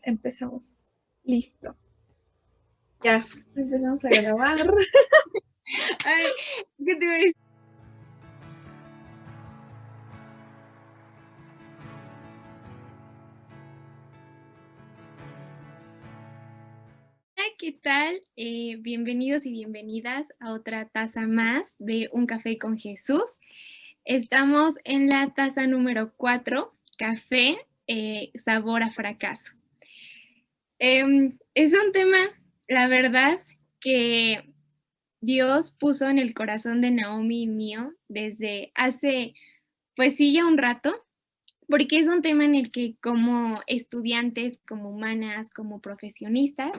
Empezamos. Listo. Ya, empezamos a grabar. Ay, ¿qué te iba a decir? ¿Qué tal? Bienvenidos y bienvenidas a otra taza más de Un Café con Jesús. Estamos en la taza número 4, café, sabor a fracaso. Es un tema, la verdad, que Dios puso en el corazón de Naomi y mío desde hace, pues sí, ya un rato, porque es un tema en el que como estudiantes, como humanas, como profesionistas,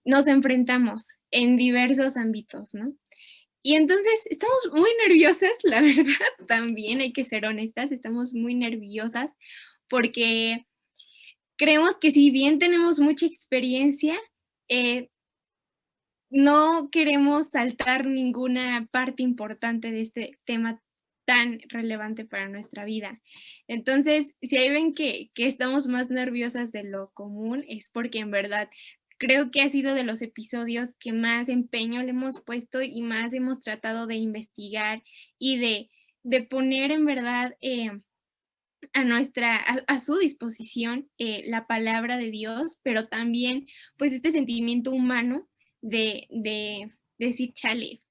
nos enfrentamos en diversos ámbitos, ¿no? Y entonces estamos muy nerviosas, la verdad, también hay que ser honestas, estamos muy nerviosas porque creemos que si bien tenemos mucha experiencia, eh, no queremos saltar ninguna parte importante de este tema tan relevante para nuestra vida. Entonces, si ahí ven que estamos más nerviosas de lo común, es porque en verdad creo que ha sido de los episodios que más empeño le hemos puesto y más hemos tratado de investigar y de poner en verdad a su disposición la palabra de Dios, pero también pues este sentimiento humano de decir, chale,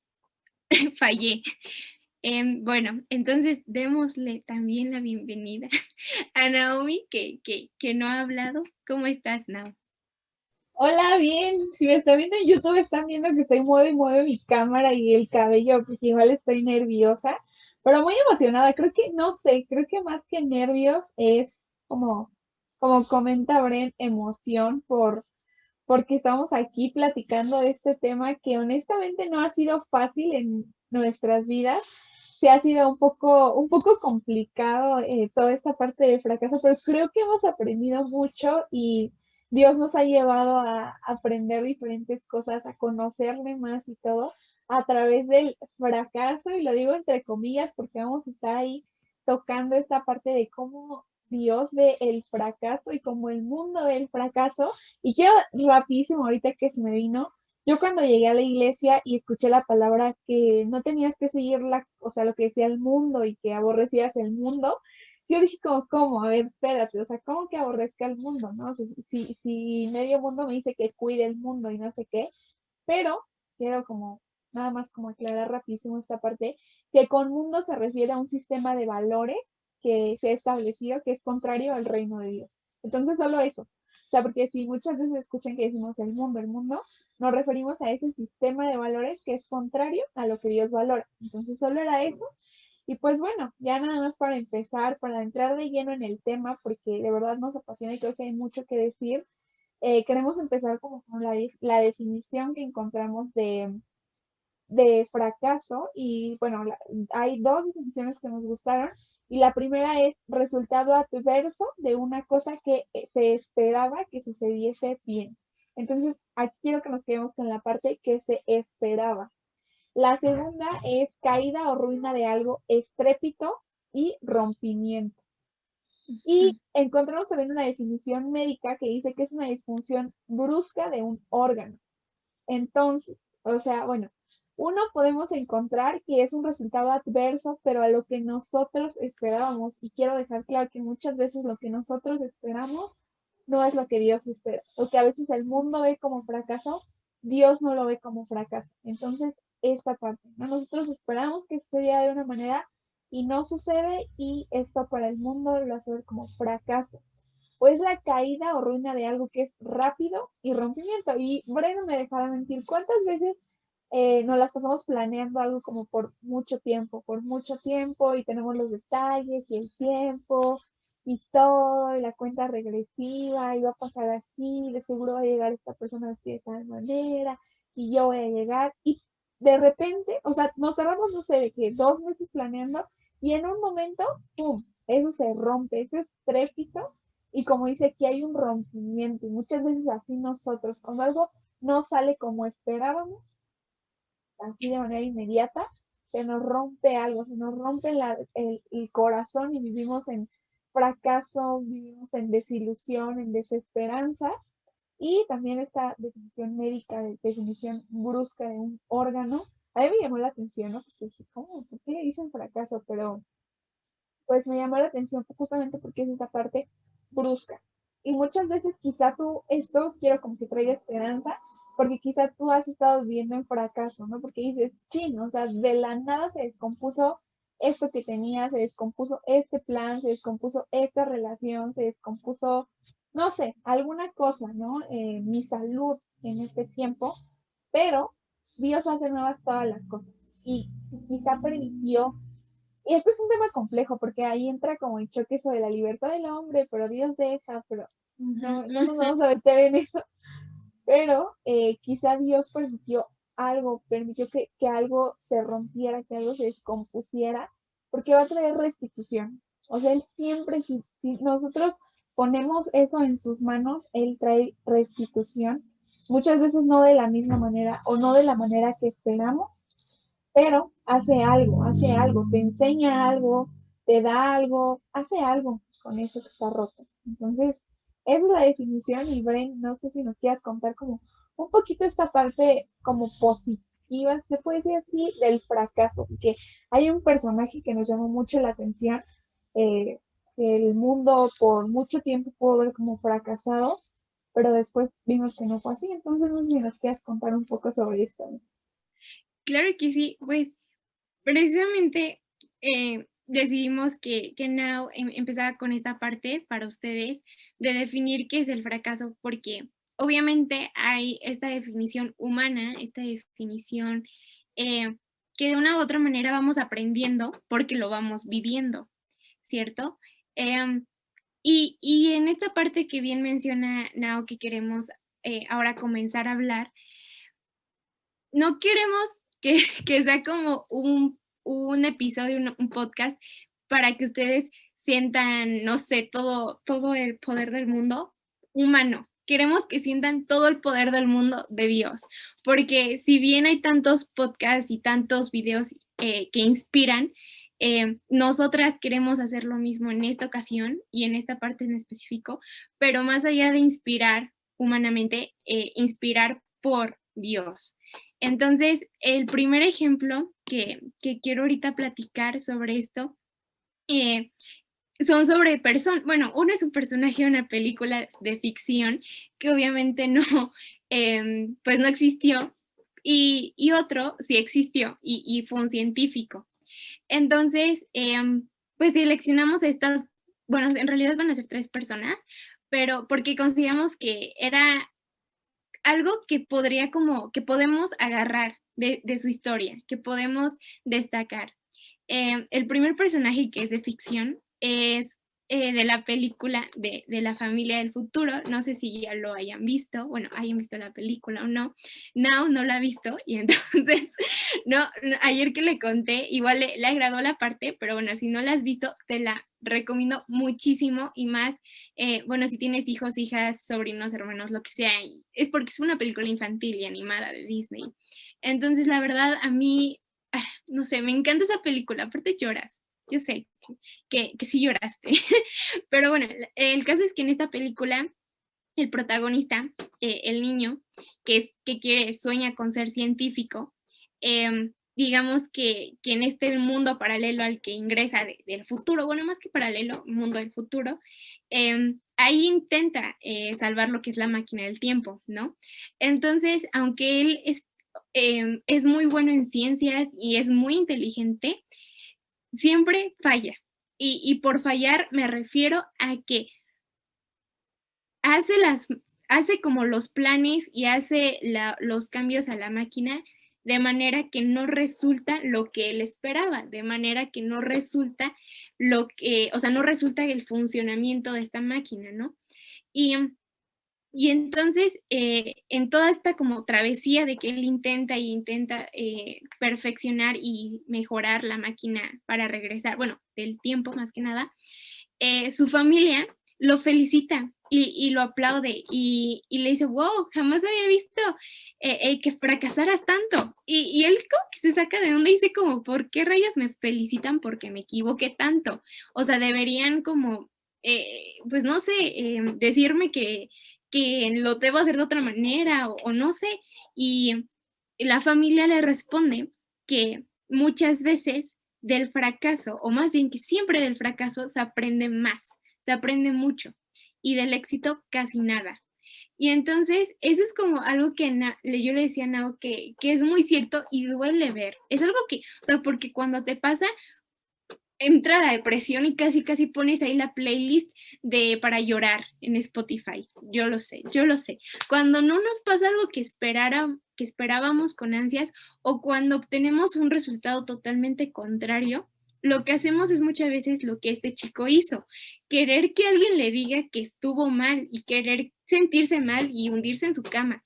fallé. Bueno, entonces démosle también la bienvenida a Naomi, que no ha hablado. ¿Cómo estás, Naomi? Hola, bien. Si me están viendo en YouTube, están viendo que estoy mueve y mueve mi cámara y el cabello, porque igual estoy nerviosa, pero muy emocionada. Creo que, no sé, creo que más que nervios es como, como comenta Bren, emoción porque estamos aquí platicando de este tema que honestamente no ha sido fácil en nuestras vidas. Sí ha sido un poco complicado toda esta parte del fracaso, pero creo que hemos aprendido mucho y Dios nos ha llevado a aprender diferentes cosas, a conocerle más y todo a través del fracaso, y lo digo entre comillas porque vamos a estar ahí tocando esta parte de cómo Dios ve el fracaso y cómo el mundo ve el fracaso. Y quiero rapidísimo, ahorita que se me vino, yo cuando llegué a la iglesia y escuché la palabra que no tenías que seguir o sea, lo que decía el mundo y que aborrecías el mundo, yo dije como, ¿cómo? A ver, espérate, o sea, ¿cómo que aborrezca el mundo, no? O sea, si medio mundo me dice que cuide el mundo y no sé qué, pero quiero como, nada más como aclarar rapidísimo esta parte, que con mundo se refiere a un sistema de valores que se ha establecido que es contrario al reino de Dios. Entonces, solo eso. O sea, porque si muchas veces escuchan que decimos el mundo, nos referimos a ese sistema de valores que es contrario a lo que Dios valora. Entonces, solo era eso. Y pues bueno, ya nada más para empezar, para entrar de lleno en el tema, porque de verdad nos apasiona y creo que hay mucho que decir. Queremos empezar como con la definición que encontramos de fracaso. Y bueno, hay dos definiciones que nos gustaron, y la primera es resultado adverso de una cosa que se esperaba que sucediese bien. Entonces, aquí quiero que nos quedemos con la parte que se esperaba. La segunda es caída o ruina de algo, estrépito y rompimiento. Y encontramos también una definición médica que dice que es una disfunción brusca de un órgano. Entonces, o sea, bueno, uno podemos encontrar que es un resultado adverso, pero a lo que nosotros esperábamos. Y quiero dejar claro que muchas veces lo que nosotros esperamos no es lo que Dios espera. Lo que a veces el mundo ve como fracaso, Dios no lo ve como fracaso. Entonces, esta parte, ¿no? Nosotros esperamos que sucediera de una manera y no sucede, y esto para el mundo lo hace ver como fracaso. O es la caída o ruina de algo que es rápido y rompimiento. Y Breno me dejará mentir, ¿cuántas veces nos las pasamos planeando algo como por mucho tiempo, y tenemos los detalles y el tiempo y todo, y la cuenta regresiva, y va a pasar así, de seguro va a llegar esta persona así de tal manera, y yo voy a llegar, y de repente, o sea, nos tardamos, no sé, de que 2 meses planeando, y en un momento, ¡pum!, eso se rompe, ese estrépito, y como dice aquí, hay un rompimiento, y muchas veces así nosotros, cuando algo no sale como esperábamos, así de manera inmediata, se nos rompe algo, se nos rompe el corazón, y vivimos en fracaso, vivimos en desilusión, en desesperanza, y también esta definición médica, de definición brusca de un órgano, a mí me llamó la atención, ¿no? Porque dije, ¿cómo? ¿Por qué le dicen fracaso? Pero pues me llamó la atención justamente porque es esa parte brusca. Y muchas veces quizá tú, esto quiero como que traiga esperanza, porque quizá tú has estado viviendo en fracaso, ¿no? Porque dices, chin, o sea, de la nada se descompuso esto que tenía, se descompuso este plan, se descompuso esta relación, se descompuso, no sé, alguna cosa, ¿no? Mi salud en este tiempo, pero Dios hace nuevas todas las cosas. Y quizá permitió, y esto es un tema complejo porque ahí entra como el choque eso de la libertad del hombre, pero Dios deja, pero no nos vamos a meter en eso. Pero quizá Dios permitió algo, permitió que algo se rompiera, que algo se descompusiera, porque va a traer restitución. O sea, Él siempre, si nosotros ponemos eso en sus manos, Él trae restitución. Muchas veces no de la misma manera o no de la manera que esperamos, pero hace algo, te enseña algo, te da algo, hace algo con eso que está roto. Entonces, esa es la definición y Bren, no sé si nos quieras contar como un poquito esta parte como positiva, se puede decir así, del fracaso, porque hay un personaje que nos llamó mucho la atención, que el mundo por mucho tiempo pudo ver como fracasado, pero después vimos que no fue así, entonces no sé si nos quieras contar un poco sobre esto. Claro que sí, pues precisamente decidimos que Now empezara con esta parte para ustedes de definir qué es el fracaso, porque obviamente hay esta definición humana, esta definición eh, que de una u otra manera vamos aprendiendo porque lo vamos viviendo, ¿cierto? Em, y en esta parte que bien menciona Now, que queremos ahora comenzar a hablar, no queremos que, que sea como un episodio, un podcast, para que ustedes sientan, no sé, todo el poder del mundo humano. Queremos que sientan todo el poder del mundo de Dios, porque si bien hay tantos podcasts y tantos videos que inspiran, nosotras queremos hacer lo mismo en esta ocasión y en esta parte en específico, pero más allá de inspirar humanamente, inspirar por Dios. Entonces, el primer ejemplo que quiero ahorita platicar sobre esto eh, son sobre personas, bueno, uno es un personaje de una película de ficción que obviamente no, pues no existió, y otro sí existió y fue un científico. Entonces, pues seleccionamos estas, bueno, en realidad van a ser tres personas, pero porque consideramos que era algo que podría como, que podemos agarrar de su historia, que podemos destacar. El primer personaje que es de ficción es de la película de La Familia del Futuro. No sé si ya lo hayan visto, bueno, hayan visto la película o no. No la ha visto y entonces, ayer que le conté, igual le agradó la parte, pero bueno, si no la has visto, te la recomiendo muchísimo y más, bueno, si tienes hijos, hijas, sobrinos, hermanos, lo que sea, es porque es una película infantil y animada de Disney. Entonces, la verdad, a mí, no sé, me encanta esa película, aparte lloras, yo sé que sí lloraste, pero bueno, el caso es que en esta película, el protagonista, el niño, que quiere, sueña con ser científico, digamos que en este mundo paralelo al que ingresa del futuro, bueno, más que paralelo, mundo del futuro, ahí intenta salvar lo que es la máquina del tiempo, ¿no? Entonces, aunque él es muy bueno en ciencias y es muy inteligente, siempre falla. Y por fallar me refiero a que hace, hace como los planes y hace los cambios a la máquina de manera que no resulta lo que él esperaba, de manera que no resulta lo que, o sea, no resulta el funcionamiento de esta máquina, ¿no? Y entonces, en toda esta como travesía de que él intenta perfeccionar y mejorar la máquina para regresar, bueno, del tiempo más que nada, su familia lo felicita y lo aplaude y le dice, wow, jamás había visto que fracasaras tanto. Y él como que se saca de onda y dice como, ¿por qué rayos me felicitan porque me equivoqué tanto? O sea, deberían como pues no sé, decirme que lo debo hacer de otra manera o no sé. Y la familia le responde que muchas veces del fracaso, o más bien que siempre del fracaso se aprende más, se aprende mucho y del éxito casi nada. Y entonces eso es como algo que yo le decía a Nao que es muy cierto y duele ver. Es algo que, o sea, porque cuando te pasa, entra la depresión y casi casi pones ahí la playlist de para llorar en Spotify. Yo lo sé, yo lo sé. Cuando no nos pasa algo que esperábamos con ansias o cuando obtenemos un resultado totalmente contrario, lo que hacemos es muchas veces lo que este chico hizo, querer que alguien le diga que estuvo mal y querer sentirse mal y hundirse en su cama.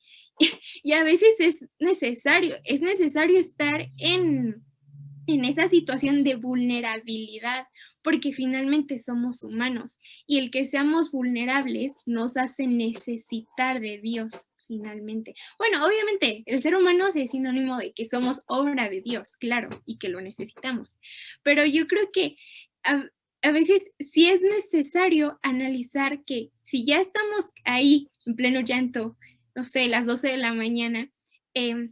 Y a veces es necesario estar en esa situación de vulnerabilidad, porque finalmente somos humanos y el que seamos vulnerables nos hace necesitar de Dios finalmente. Bueno, obviamente el ser humano es sinónimo de que somos obra de Dios, claro, y que lo necesitamos, pero yo creo que a, a veces sí es necesario analizar que si ya estamos ahí en pleno llanto, no sé, las 12 de la mañana, eh,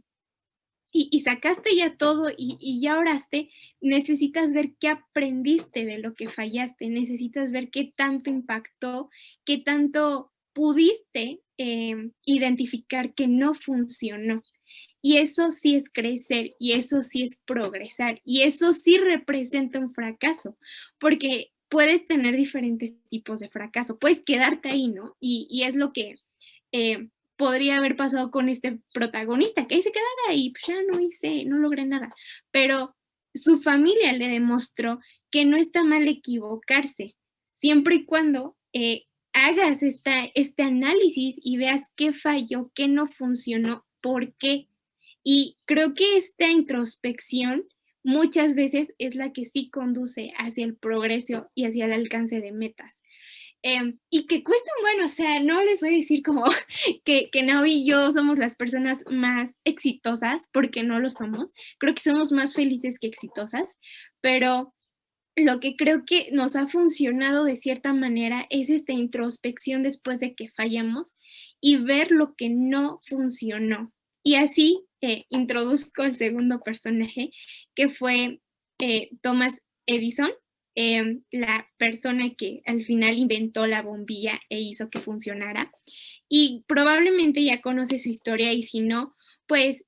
y sacaste ya todo y ya oraste, necesitas ver qué aprendiste de lo que fallaste, necesitas ver qué tanto impactó, qué tanto pudiste identificar que no funcionó. Y eso sí es crecer y eso sí es progresar y eso sí representa un fracaso, porque puedes tener diferentes tipos de fracaso, puedes quedarte ahí, ¿no? Y es lo que eh, podría haber pasado con este protagonista, que ahí se quedara y pues ya no logré nada, pero su familia le demostró que no está mal equivocarse, siempre y cuando hagas este análisis y veas qué falló, qué no funcionó, por qué. Y creo que esta introspección muchas veces es la que sí conduce hacia el progreso y hacia el alcance de metas. Y que cuesta bueno, o sea, no les voy a decir como que Nao y yo somos las personas más exitosas, porque no lo somos. Creo que somos más felices que exitosas, pero lo que creo que nos ha funcionado de cierta manera es esta introspección después de que fallamos y ver lo que no funcionó. Y así introduzco el segundo personaje, que fue Thomas Edison, la persona que al final inventó la bombilla e hizo que funcionara. Y probablemente ya conoce su historia y si no, pues,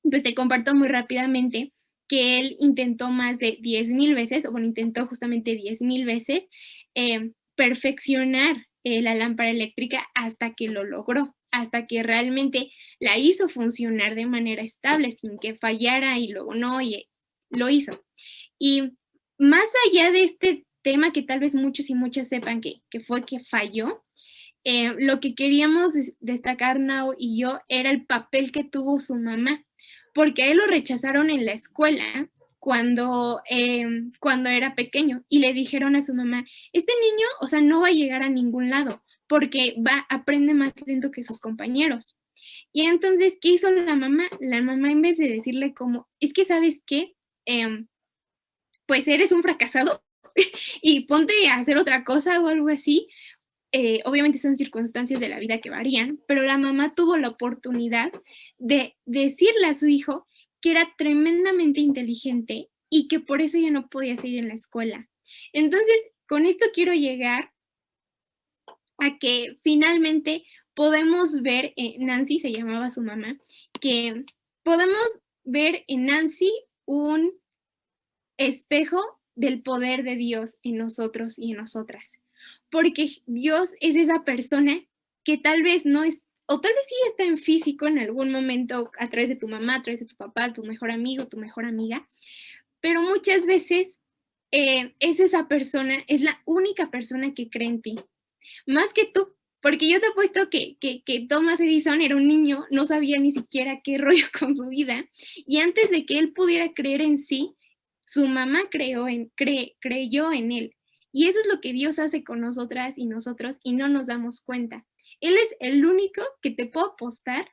pues te comparto muy rápidamente que él intentó más de 10,000 veces, o bueno, intentó justamente 10,000 veces perfeccionar la lámpara eléctrica hasta que lo logró, hasta que realmente la hizo funcionar de manera estable, sin que fallara y luego no, y lo hizo. Y más allá de este tema que tal vez muchos y muchas sepan que fue que falló, lo que queríamos destacar Nao y yo era el papel que tuvo su mamá, porque a él lo rechazaron en la escuela cuando era pequeño y le dijeron a su mamá, este niño, o sea, no va a llegar a ningún lado porque aprende más lento que sus compañeros. Y entonces, ¿qué hizo la mamá? La mamá en vez de decirle como, es que sabes qué, pues eres un fracasado y ponte a hacer otra cosa o algo así, obviamente son circunstancias de la vida que varían, pero la mamá tuvo la oportunidad de decirle a su hijo que era tremendamente inteligente y que por eso ya no podía seguir en la escuela. Entonces, con esto quiero llegar a que finalmente podemos ver, Nancy se llamaba su mamá, que podemos ver en Nancy un espejo del poder de Dios en nosotros y en nosotras. Porque Dios es esa persona que tal vez no es, o tal vez sí está en físico en algún momento a través de tu mamá, a través de tu papá, tu mejor amigo, tu mejor amiga, pero muchas veces es esa persona, es la única persona que cree en ti, más que tú. Porque yo te apuesto que Thomas Edison era un niño, no sabía ni siquiera qué rollo con su vida, y antes de que él pudiera creer en sí, su mamá creyó en él. Y eso es lo que Dios hace con nosotras y nosotros y no nos damos cuenta. Él es el único que te puedo apostar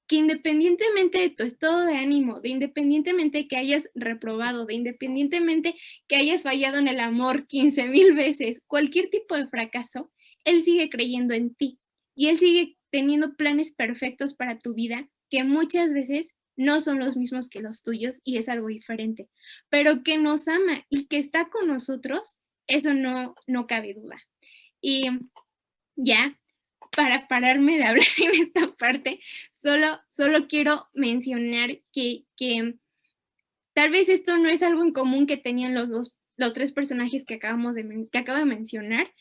que independientemente de tu estado de ánimo, de independientemente de que hayas reprobado, de independientemente que hayas fallado en el amor 15,000 veces, cualquier tipo de fracaso, Él sigue creyendo en ti y Él sigue teniendo planes perfectos para tu vida que muchas veces no son los mismos que los tuyos y es algo diferente, pero que nos ama y que está con nosotros, eso no cabe duda. Y ya, para pararme de hablar en esta parte, solo quiero mencionar que tal vez esto no es algo en común que tenían los tres personajes que acabo de mencionar,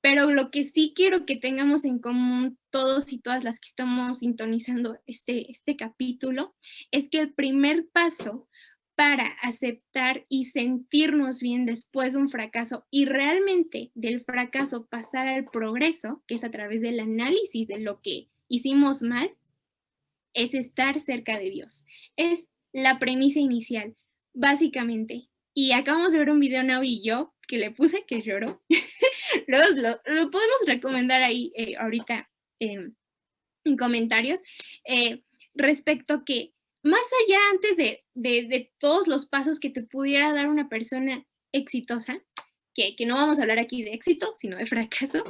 pero lo que sí quiero que tengamos en común todos y todas las que estamos sintonizando este capítulo es que el primer paso para aceptar y sentirnos bien después de un fracaso y realmente del fracaso pasar al progreso, que es a través del análisis de lo que hicimos mal, es estar cerca de Dios. Es la premisa inicial, básicamente. Y acabamos de ver un video, Nau y yo, que le puse que lloró. Luego lo podemos recomendar ahí ahorita en comentarios, respecto a que más allá antes de todos los pasos que te pudiera dar una persona exitosa, que no vamos a hablar aquí de éxito, sino de fracaso,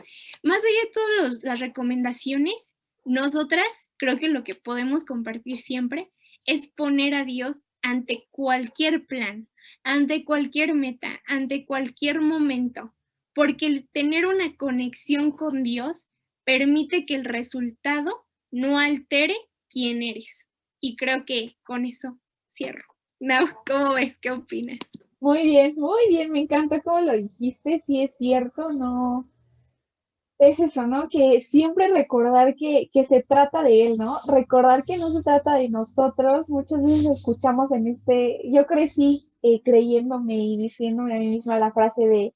más allá de todas las recomendaciones, nosotras creo que lo que podemos compartir siempre es poner a Dios ante cualquier plan, ante cualquier meta, ante cualquier momento, porque el tener una conexión con Dios permite que el resultado no altere quién eres. Y creo que con eso cierro. No, ¿cómo ves? ¿Qué opinas? muy bien, me encanta cómo lo dijiste, sí es cierto, no, es eso, ¿no? Que siempre recordar que se trata de él, ¿no? Recordar que no se trata de nosotros. Muchas veces escuchamos yo crecí creyéndome y diciéndome a mí misma la frase de,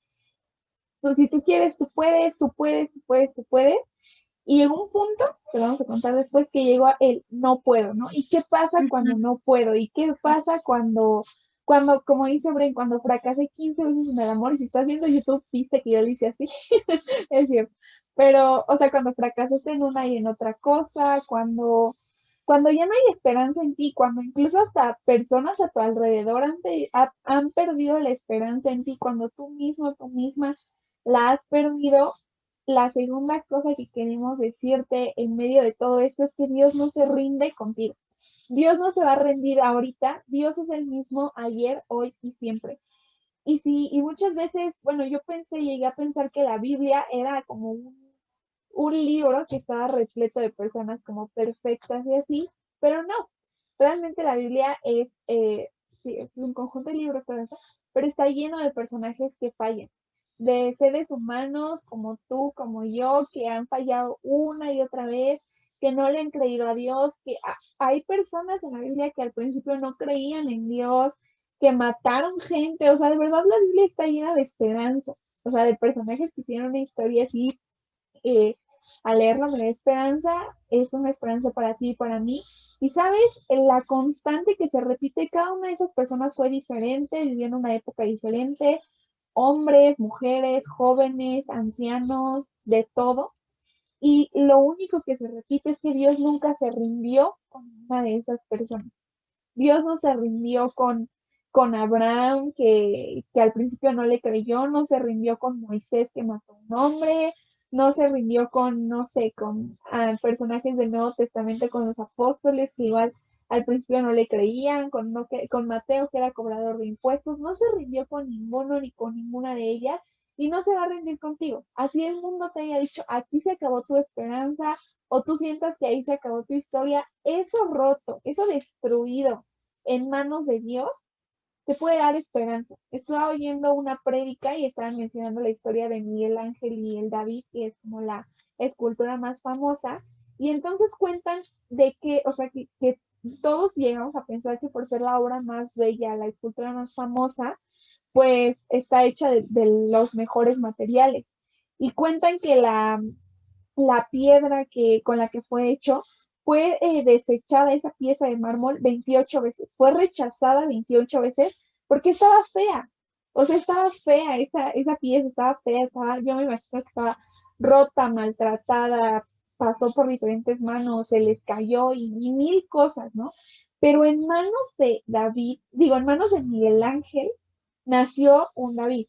pues, si tú quieres, tú puedes, tú puedes, tú puedes, tú puedes. Y llegó un punto, que vamos a contar después, que llegó a el no puedo, ¿no? ¿Y qué pasa cuando no puedo? ¿Y qué pasa cuando, como dice Bren, cuando fracasé 15 veces en el amor? Y si estás viendo YouTube, viste que yo lo hice así, es cierto. Pero, o sea, cuando fracasaste en una y en otra cosa, cuando ya no hay esperanza en ti, cuando incluso hasta personas a tu alrededor han perdido la esperanza en ti, cuando tú mismo, tú misma la has perdido, la segunda cosa que queremos decirte en medio de todo esto es que Dios no se rinde contigo. Dios no se va a rendir ahorita. Dios es el mismo ayer, hoy y siempre. Y muchas veces, bueno, llegué a pensar que la Biblia era como un libro que estaba repleto de personas como perfectas y así, pero no. Realmente la Biblia sí, es un conjunto de libros, pero está lleno de personajes que fallan, de seres humanos como tú, como yo, que han fallado una y otra vez, que no le han creído a Dios, hay personas en la Biblia que al principio no creían en Dios, que mataron gente, o sea, de verdad la Biblia está llena de esperanza, o sea, de personajes que tienen una historia así, eh, al leerlo me da esperanza, es una esperanza para ti y para mí. Y sabes, la constante que se repite, cada una de esas personas fue diferente, vivió en una época diferente, hombres, mujeres, jóvenes, ancianos, de todo. Y lo único que se repite es que Dios nunca se rindió con una de esas personas. Dios no se rindió con Abraham, que al principio no le creyó, no se rindió con Moisés, que mató a un hombre, no se rindió con, no sé, con personajes del Nuevo Testamento, con los apóstoles, que igual al principio no le creían, con Mateo, que era cobrador de impuestos, no se rindió con ninguno ni con ninguna de ellas, y no se va a rendir contigo. Así el mundo te haya dicho, aquí se acabó tu esperanza, o tú sientas que ahí se acabó tu historia, eso roto, eso destruido en manos de Dios, te puede dar esperanza. Estaba oyendo una prédica y estaban mencionando la historia de Miguel Ángel y el David, que es como la escultura más famosa, y entonces cuentan de que, o sea, que todos llegamos a pensar que por ser la obra más bella, la escultura más famosa, pues está hecha de los mejores materiales. Y cuentan que la piedra con la que fue hecho fue desechada esa pieza de mármol 28 veces, fue rechazada 28 veces porque estaba fea. O sea, estaba fea, esa pieza estaba fea, yo me imagino que estaba rota, maltratada, pasó por diferentes manos, se les cayó y mil cosas, ¿no? Pero en manos de David, digo, en manos de Miguel Ángel, nació un David.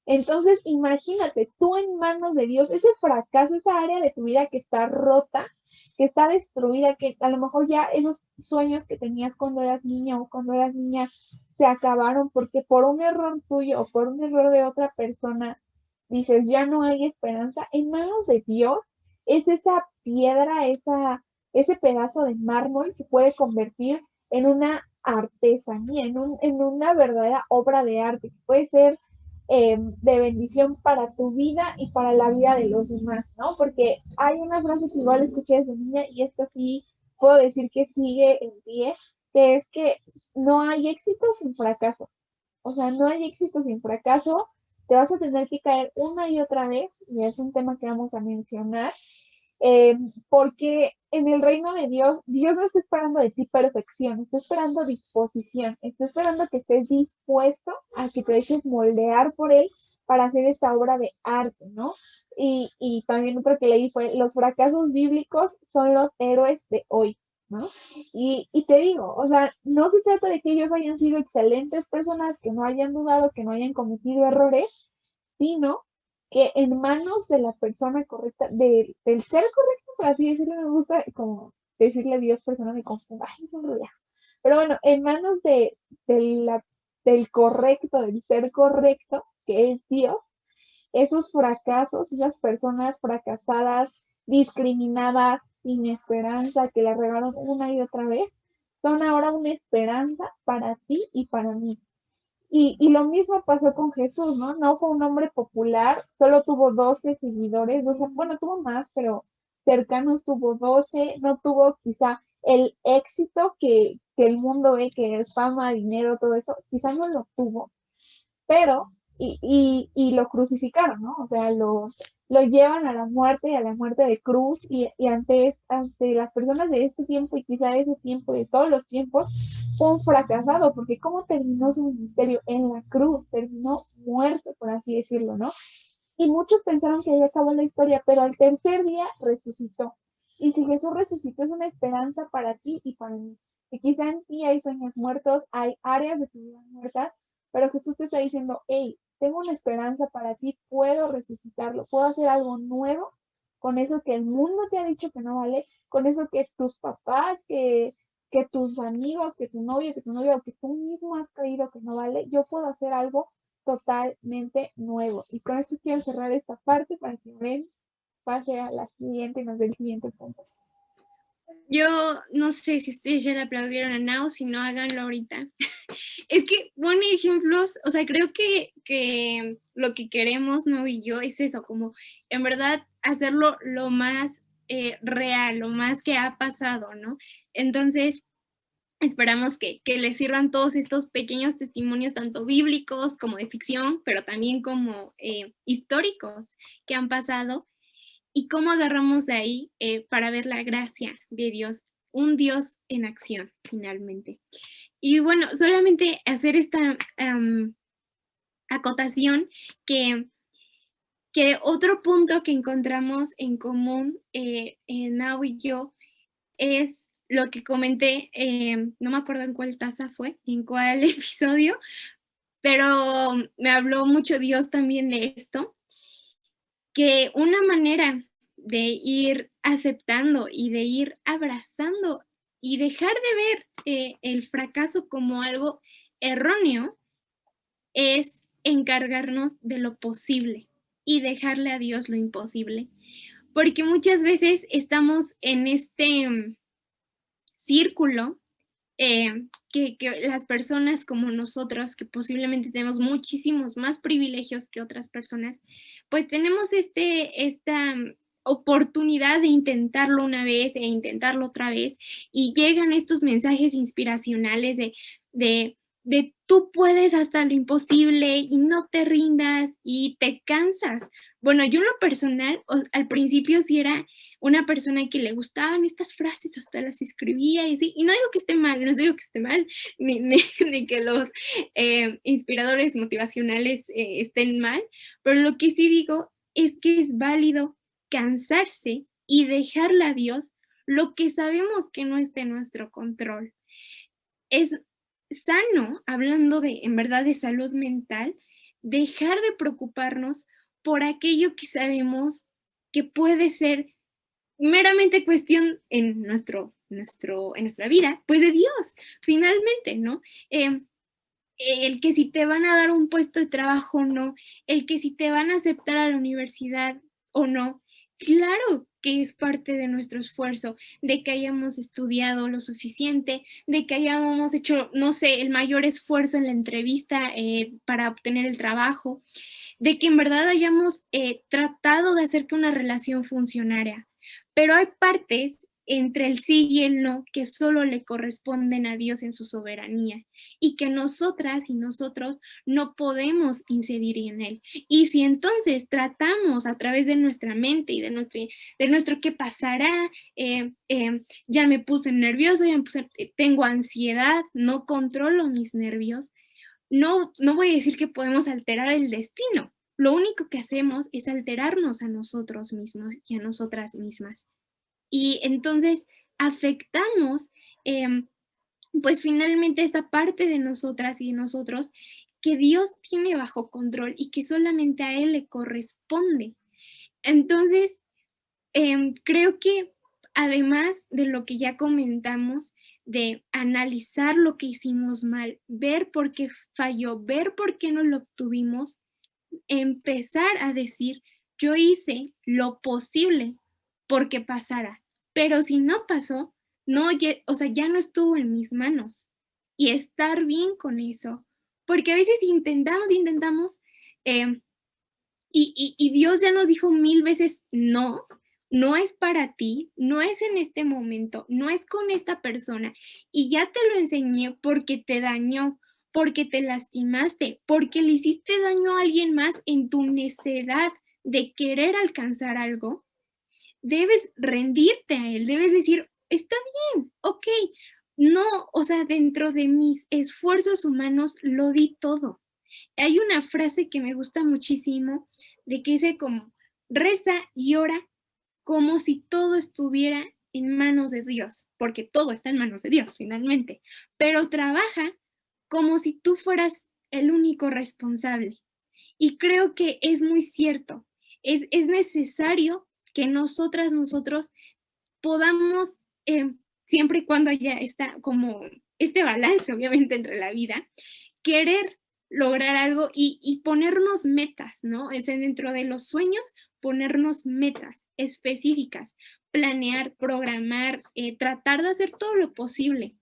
Entonces, imagínate, tú en manos de Dios, ese fracaso, esa área de tu vida que está rota, que está destruida, que a lo mejor ya esos sueños que tenías cuando eras niña o cuando eras niña se acabaron porque por un error tuyo o por un error de otra persona dices, ya no hay esperanza. En manos de Dios es esa piedra, ese pedazo de mármol que puede convertir en una artesanía, en una verdadera obra de arte, que puede ser de bendición para tu vida y para la vida de los demás, ¿no? Porque hay una frase que igual escuché desde niña y esta sí puedo decir que sigue en pie, que es que no hay éxito sin fracaso. O sea, no hay éxito sin fracaso. Te vas a tener que caer una y otra vez, y es un tema que vamos a mencionar, porque en el reino de Dios, Dios no está esperando de ti perfección, está esperando disposición, está esperando que estés dispuesto a que te dejes moldear por Él para hacer esta obra de arte, ¿no? Y también otro que leí fue, los fracasos bíblicos son los héroes de hoy, ¿no? Y te digo, o sea, no se trata de que ellos hayan sido excelentes personas, que no hayan dudado, que no hayan cometido errores, sino que en manos de la persona correcta, del ser correcto, por así decirlo, me gusta como decirle Dios, persona me confunda, ay, es un rollo. Pero bueno, en manos de del correcto, del ser correcto, que es Dios, esos fracasos, esas personas fracasadas, discriminadas, sin esperanza, que la regaron una y otra vez, son ahora una esperanza para ti y para mí. Y lo mismo pasó con Jesús, ¿no? No fue un hombre popular, solo tuvo 12 seguidores, 12, bueno, tuvo más, pero cercanos tuvo 12, no tuvo quizá el éxito que el mundo ve, que es fama, dinero, todo eso, quizá no lo tuvo, pero, y lo crucificaron, ¿no? O sea, lo llevan a la muerte y a la muerte de cruz y ante las personas de este tiempo y quizá de ese tiempo, de todos los tiempos, fue un fracasado, porque ¿cómo terminó su ministerio? En la cruz, terminó muerto, por así decirlo, ¿no? Y muchos pensaron que ahí acabó la historia, pero al tercer día resucitó. Y si Jesús resucitó, es una esperanza para ti y para mí. Y quizá en ti hay sueños muertos, hay áreas de tu vida muertas, pero Jesús te está diciendo, hey, tengo una esperanza para ti, puedo resucitarlo, puedo hacer algo nuevo con eso que el mundo te ha dicho que no vale, con eso que tus papás, que tus amigos, que tu novio, que tu novia, o que tú mismo has creído que no vale, yo puedo hacer algo totalmente nuevo. Y con esto quiero cerrar esta parte para que Ben pase a la siguiente y nos dé el siguiente punto. Yo no sé si ustedes ya le aplaudieron a Nao, si no, háganlo ahorita. Es que pone ejemplos, o sea, creo que lo que queremos, Nao y yo, es eso, como en verdad hacerlo lo más real, lo más que ha pasado, ¿no? Entonces, esperamos que les sirvan todos estos pequeños testimonios, tanto bíblicos como de ficción, pero también como históricos que han pasado, y cómo agarramos de ahí para ver la gracia de Dios, un Dios en acción, finalmente. Y bueno, solamente hacer esta acotación que otro punto que encontramos en común en Nao y yo es lo que comenté, no me acuerdo en cuál taza fue, en cuál episodio, pero me habló mucho Dios también de esto, que una manera de ir aceptando y de ir abrazando y dejar de ver el fracaso como algo erróneo es encargarnos de lo posible y dejarle a Dios lo imposible. Porque muchas veces estamos en este círculo que las personas como nosotros, que posiblemente tenemos muchísimos más privilegios que otras personas, pues tenemos esta oportunidad de intentarlo una vez e intentarlo otra vez, y llegan estos mensajes inspiracionales de tú puedes hasta lo imposible y no te rindas y te cansas. Bueno, yo en lo personal, al principio sí era una persona que le gustaban estas frases, hasta las escribía y así, y no digo que esté mal, no digo que esté mal, ni que los inspiradores motivacionales estén mal, pero lo que sí digo es que es válido cansarse y dejarle a Dios lo que sabemos que no está en nuestro control. Es sano, hablando de, en verdad, de salud mental, dejar de preocuparnos por aquello que sabemos que puede ser meramente cuestión en nuestra vida, pues de Dios, finalmente, ¿no? El que si te van a dar un puesto de trabajo o no, el que si te van a aceptar a la universidad o no, claro que es parte de nuestro esfuerzo, de que hayamos estudiado lo suficiente, de que hayamos hecho, no sé, el mayor esfuerzo en la entrevista para obtener el trabajo, de que en verdad hayamos tratado de hacer que una relación funcionara. Pero hay partes entre el sí y el no que solo le corresponden a Dios en su soberanía y que nosotras y nosotros no podemos incidir en él. Y si entonces tratamos a través de nuestra mente y de nuestro qué pasará, ya me puse nervioso, tengo ansiedad, no controlo mis nervios, no voy a decir que podemos alterar el destino. Lo único que hacemos es alterarnos a nosotros mismos y a nosotras mismas. Y entonces afectamos, pues finalmente esa parte de nosotras y de nosotros que Dios tiene bajo control y que solamente a Él le corresponde. Entonces, creo que además de lo que ya comentamos, de analizar lo que hicimos mal, ver por qué falló, ver por qué no lo obtuvimos, empezar a decir, yo hice lo posible porque pasara, pero si no pasó, no, o sea, ya no estuvo en mis manos. Y estar bien con eso, porque a veces intentamos, eh, y Dios ya nos dijo 1000 veces, no, no es para ti, no es en este momento, no es con esta persona. Y ya te lo enseñé porque te dañó, porque te lastimaste, porque le hiciste daño a alguien más en tu necedad de querer alcanzar algo. Debes rendirte a él, debes decir, está bien, ok, no, o sea, dentro de mis esfuerzos humanos lo di todo. Hay una frase que me gusta muchísimo de que dice como, reza y ora como si todo estuviera en manos de Dios, porque todo está en manos de Dios finalmente, pero trabaja como si tú fueras el único responsable. Y creo que es muy cierto, es necesario que nosotros podamos, siempre y cuando haya como este balance, obviamente, entre la vida, querer lograr algo y ponernos metas, ¿no? Es dentro de los sueños, ponernos metas específicas, planear, programar, tratar de hacer todo lo posible.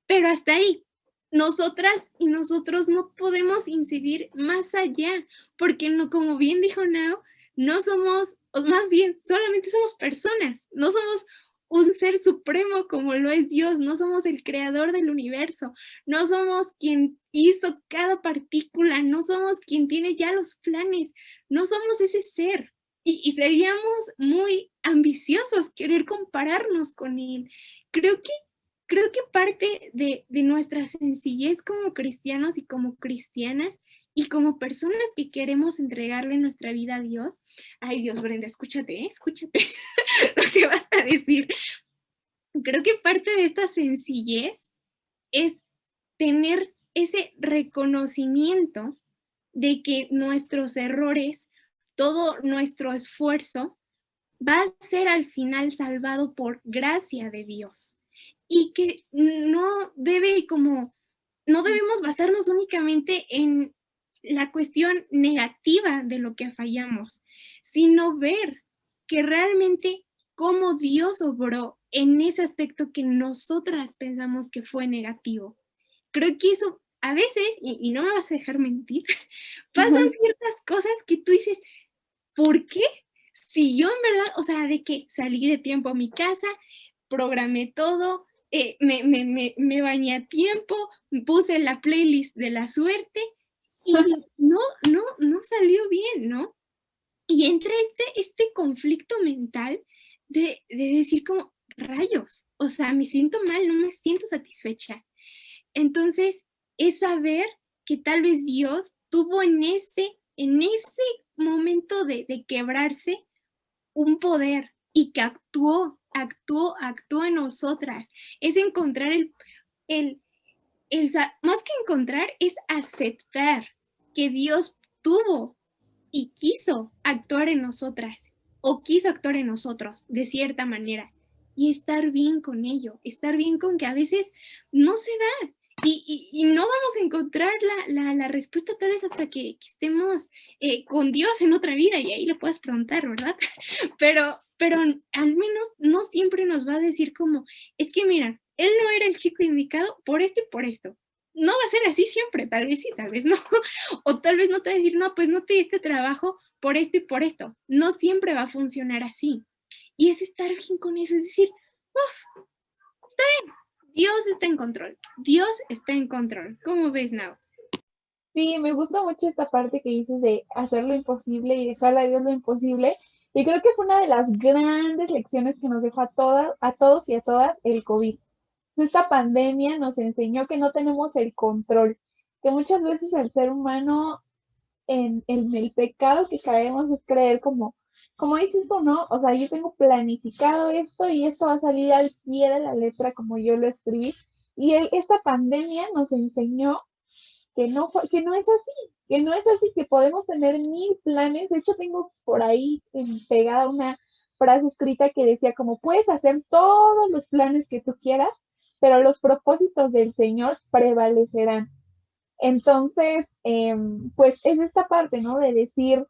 Pero hasta ahí, nosotras y nosotros no podemos incidir más allá, porque no, como bien dijo Nao, no somos, o más bien, solamente somos personas, no somos un ser supremo como lo es Dios, no somos el creador del universo, no somos quien hizo cada partícula, no somos quien tiene ya los planes, no somos ese ser. Y seríamos muy ambiciosos querer compararnos con él. Creo que parte de nuestra sencillez como cristianos y como cristianas y como personas que queremos entregarle nuestra vida a Dios. Ay, Dios, Brenda, escúchate, escúchate lo que vas a decir. Creo que parte de esta sencillez es tener ese reconocimiento de que nuestros errores, todo nuestro esfuerzo va a ser al final salvado por gracia de Dios. Y que no debemos basarnos únicamente en la cuestión negativa de lo que fallamos, sino ver que realmente cómo Dios obró en ese aspecto que nosotras pensamos que fue negativo. Creo que eso a veces, y no me vas a dejar mentir, pasan ciertas cosas que tú dices, ¿por qué? Si yo en verdad, o sea, de que salí de tiempo a mi casa, programé todo, me bañé a tiempo, puse la playlist de la suerte y no salió bien, ¿no? Y entre este conflicto mental de decir como, rayos, o sea, me siento mal, no me siento satisfecha. Entonces, es saber que tal vez Dios tuvo en ese momento de quebrarse un poder y que actuó en nosotras. Es encontrar más que encontrar, es aceptar que Dios tuvo y quiso actuar en nosotras o quiso actuar en nosotros de cierta manera y estar bien con ello, estar bien con que a veces no se da y no vamos a encontrar la respuesta tal vez hasta que estemos con Dios en otra vida y ahí le puedes preguntar, ¿verdad? Pero al menos no siempre nos va a decir como, es que mira, él no era el chico indicado por esto y por esto. No va a ser así siempre, tal vez sí, tal vez no. O tal vez no te va a decir, no, pues no te di este trabajo por esto y por esto. No siempre va a funcionar así. Y es estar bien con eso, es decir, uff, está bien, Dios está en control. Dios está en control. ¿Cómo ves, Now? Sí, me gusta mucho esta parte que dices de hacer lo imposible y dejarle a Dios lo imposible. Y creo que fue una de las grandes lecciones que nos dejó a todos y a todas el COVID. Esta pandemia nos enseñó que no tenemos el control, que muchas veces el ser humano en el pecado que caemos es creer como dices tú, ¿no? O sea, yo tengo planificado esto y esto va a salir al pie de la letra como yo lo escribí. Y esta pandemia nos enseñó que no es así, que no es así, que podemos tener mil planes. De hecho, tengo por ahí pegada una frase escrita que decía como puedes hacer todos los planes que tú quieras, pero los propósitos del Señor prevalecerán. Entonces, pues es esta parte, ¿no? De decir,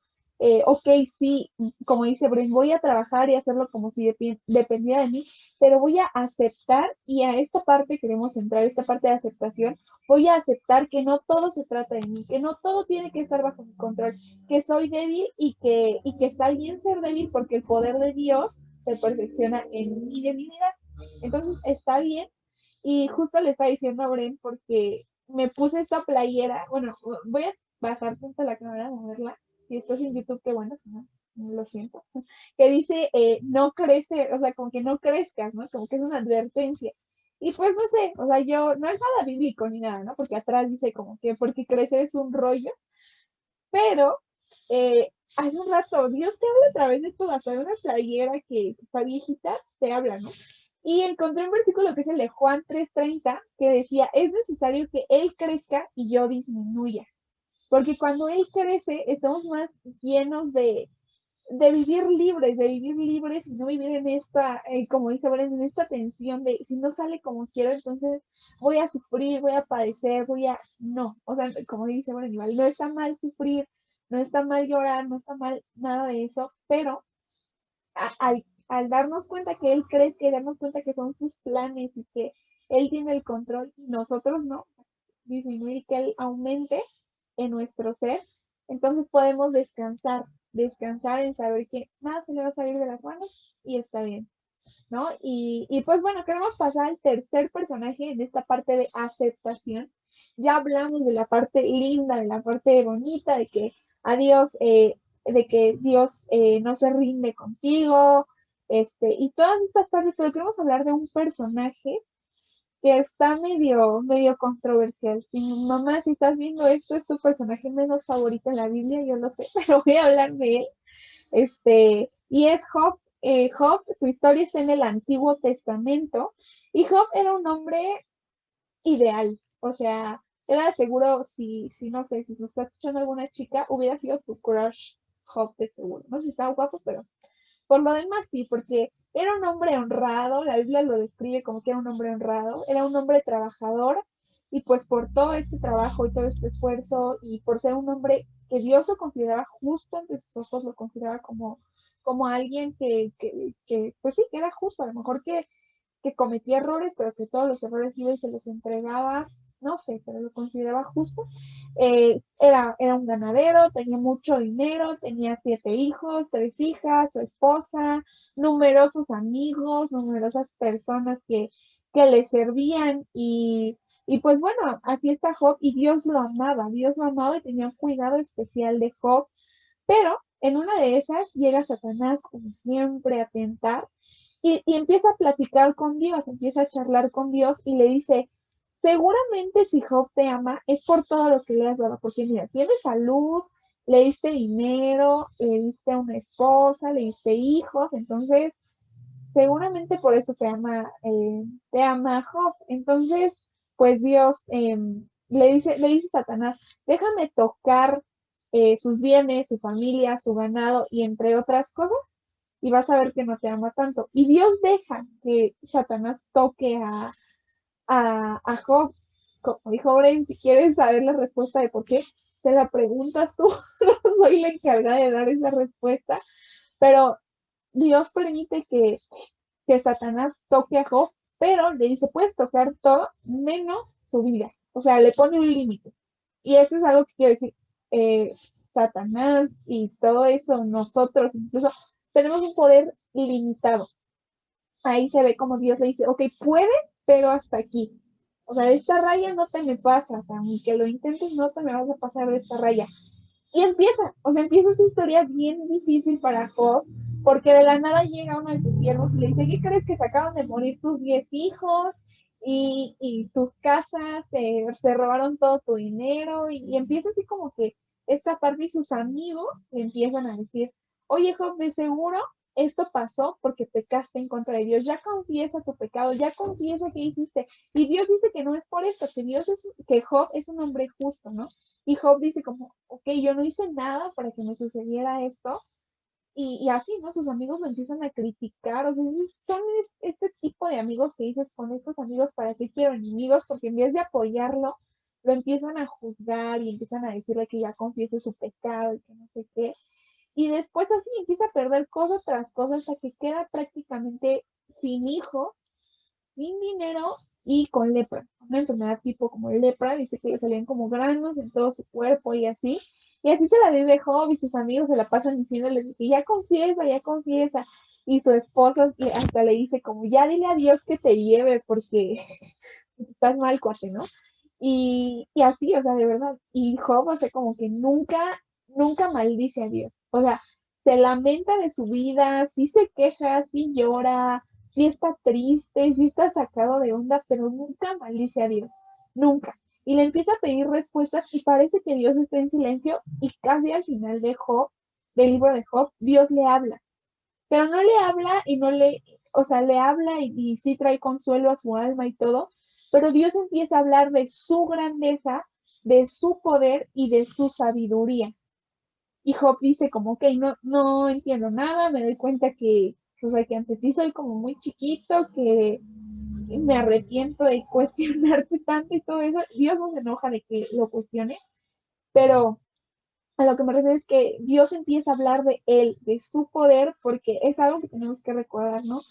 ok, sí, como dice Bren, voy a trabajar y hacerlo como si dependiera de mí, pero voy a aceptar, y a esta parte queremos entrar, esta parte de aceptación, voy a aceptar que no todo se trata de mí, que no todo tiene que estar bajo mi control, que soy débil y que está bien ser débil porque el poder de Dios se perfecciona en mi debilidad. Entonces, está bien. Y justo le estaba diciendo a Bren porque me puse esta playera, bueno, voy a bajar tanto la cámara, moverla, si estás en YouTube, qué bueno, si no, lo siento, que dice, no crece, o sea, como que no crezcas, ¿no? Como que es una advertencia. Y pues no sé, o sea, yo, no es nada bíblico ni nada, ¿no? Porque atrás dice como que porque crecer es un rollo, pero hace un rato Dios te habla a través de todo, hasta de una playera que está viejita, te habla, ¿no? Y encontré un versículo que es el de Juan 3:30, que decía, es necesario que Él crezca y yo disminuya. Porque cuando Él crece, estamos más llenos de vivir libres y no vivir en esta, como dice Bren, en esta tensión de si no sale como quiero, entonces voy a sufrir, voy a padecer, no, o sea, como dice Bren, igual, no está mal sufrir, no está mal llorar, no está mal nada de eso, pero al darnos cuenta que Él crece, darnos cuenta que son sus planes y que Él tiene el control y nosotros no, disminuir que Él aumente en nuestro ser, entonces podemos descansar en saber que nada se le va a salir de las manos y está bien, ¿no? Y pues bueno, queremos pasar al tercer personaje en esta parte de aceptación. Ya hablamos de la parte linda, de la parte bonita, de que Dios no se rinde contigo, y todas estas partes, pero queremos hablar de un personaje que está medio controversial. Si mamá, si estás viendo esto, es tu personaje menos favorito en la Biblia, yo lo sé, pero voy a hablar de él. Y es Job. Job, su historia está en el Antiguo Testamento, y Job era un hombre ideal, o sea, era seguro, si no sé, si nos está escuchando alguna chica, hubiera sido tu crush Job de seguro. No sé si estaba guapo, pero por lo demás sí, porque era un hombre honrado, la Biblia lo describe como que era un hombre honrado, era un hombre trabajador, y pues por todo este trabajo y todo este esfuerzo, y por ser un hombre que Dios lo consideraba justo ante sus ojos, lo consideraba como alguien que, pues sí, que era justo, a lo mejor que cometía errores, pero que todos los errores iba y se los entregaba, no sé, pero lo consideraba justo. Era un ganadero, tenía mucho dinero, tenía 7 hijos, 3 hijas, su esposa, numerosos amigos, numerosas personas que le servían y pues bueno, así está Job y Dios lo amaba y tenía un cuidado especial de Job, pero en una de esas llega Satanás, como siempre, a tentar y empieza a platicar con Dios, empieza a charlar con Dios y le dice, seguramente si Job te ama es por todo lo que le has dado, porque mira, tiene salud, le diste dinero, le diste una esposa, le diste hijos, entonces seguramente por eso te ama Job. Entonces, pues Dios le dice a Satanás, déjame tocar sus bienes, su familia, su ganado y entre otras cosas, y vas a ver que no te ama tanto. Y Dios deja que Satanás toque a Job. Como dijo Bren, si quieres saber la respuesta de por qué, te la preguntas tú, no soy la encargada de dar esa respuesta, pero Dios permite que Satanás toque a Job, pero le dice, puedes tocar todo menos su vida. O sea, le pone un límite. Y eso es algo que quiero decir. eh, Satanás y todo eso, nosotros incluso, tenemos un poder limitado. Ahí se ve como Dios le dice, ok, puedes, pero hasta aquí. O sea, de esta raya no te me pasas, aunque lo intentes, no te me vas a pasar de esta raya. Y empieza, o sea, empieza esa historia bien difícil para Job, porque de la nada llega uno de sus siervos y le dice, ¿qué crees que se acaban de morir tus 10 hijos? Y tus casas, se robaron todo tu dinero, y empieza así como que esta parte y sus amigos le empiezan a decir, oye Job, de seguro esto pasó porque pecaste en contra de Dios, ya confiesa tu pecado, ya confiesa que hiciste, y Dios dice que no es por esto, que Job es un hombre justo, ¿no? Y Job dice como, ok, yo no hice nada para que me sucediera esto. Y así, ¿no? Sus amigos lo empiezan a criticar. O sea, son este tipo de amigos que dices, con estos amigos, ¿para qué quiero enemigos? Porque en vez de apoyarlo, lo empiezan a juzgar y empiezan a decirle que ya confiese su pecado y que no sé qué. Y después así empieza a perder cosa tras cosa hasta que queda prácticamente sin hijos, sin dinero y con lepra, una enfermedad tipo como lepra, dice que le salían como granos en todo su cuerpo y así se la vive Job y sus amigos se la pasan diciéndole que ya confiesa, y su esposa hasta le dice como, ya dile a Dios que te lleve porque estás mal, cuate, ¿no? Y así, o sea, de verdad, y Job, o sea, como que nunca maldice a Dios, o sea, se lamenta de su vida, sí se queja, sí llora, sí está triste, sí está sacado de onda, pero nunca maldice a Dios, nunca. Y le empieza a pedir respuestas y parece que Dios está en silencio y casi al final de Job, del libro de Job, Dios le habla, pero no le habla y no le, o sea, le habla y sí trae consuelo a su alma y todo, pero Dios empieza a hablar de su grandeza, de su poder y de su sabiduría. Y Job dice como, ok, no entiendo nada, me doy cuenta que, o sea, que ante ti soy como muy chiquito, que me arrepiento de cuestionarte tanto y todo eso. Dios no se enoja de que lo cuestione, pero a lo que me refiero es que Dios empieza a hablar de Él, de su poder, porque es algo que tenemos que recordar, ¿no?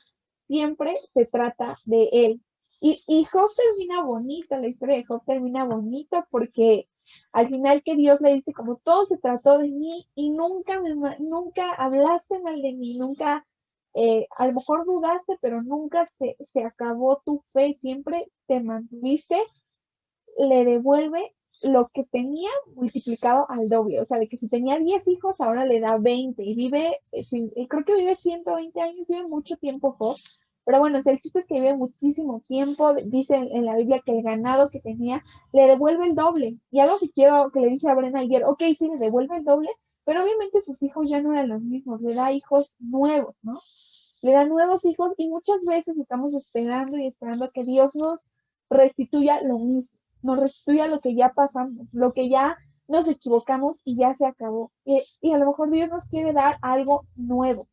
Siempre se trata de Él. Y Job termina bonita, la historia de Job termina bonita porque al final que Dios le dice como todo se trató de mí y nunca hablaste mal de mí, nunca, a lo mejor dudaste, pero nunca se acabó tu fe, siempre te mantuviste, le devuelve lo que tenía multiplicado al doble. O sea, de que si tenía 10 hijos, ahora le da 20 y vive, creo que vive 120 años, vive mucho tiempo Job. Pero bueno, el chiste es que vive muchísimo tiempo. Dice en la Biblia que el ganado que tenía le devuelve el doble. Y algo que quiero, que le dije a Brena ayer, ok, sí, le devuelve el doble, pero obviamente sus hijos ya no eran los mismos, le da hijos nuevos, ¿no? Le da nuevos hijos y muchas veces estamos esperando y esperando que Dios nos restituya lo mismo, nos restituya lo que ya pasamos, lo que ya nos equivocamos y ya se acabó. Y a lo mejor Dios nos quiere dar algo nuevo.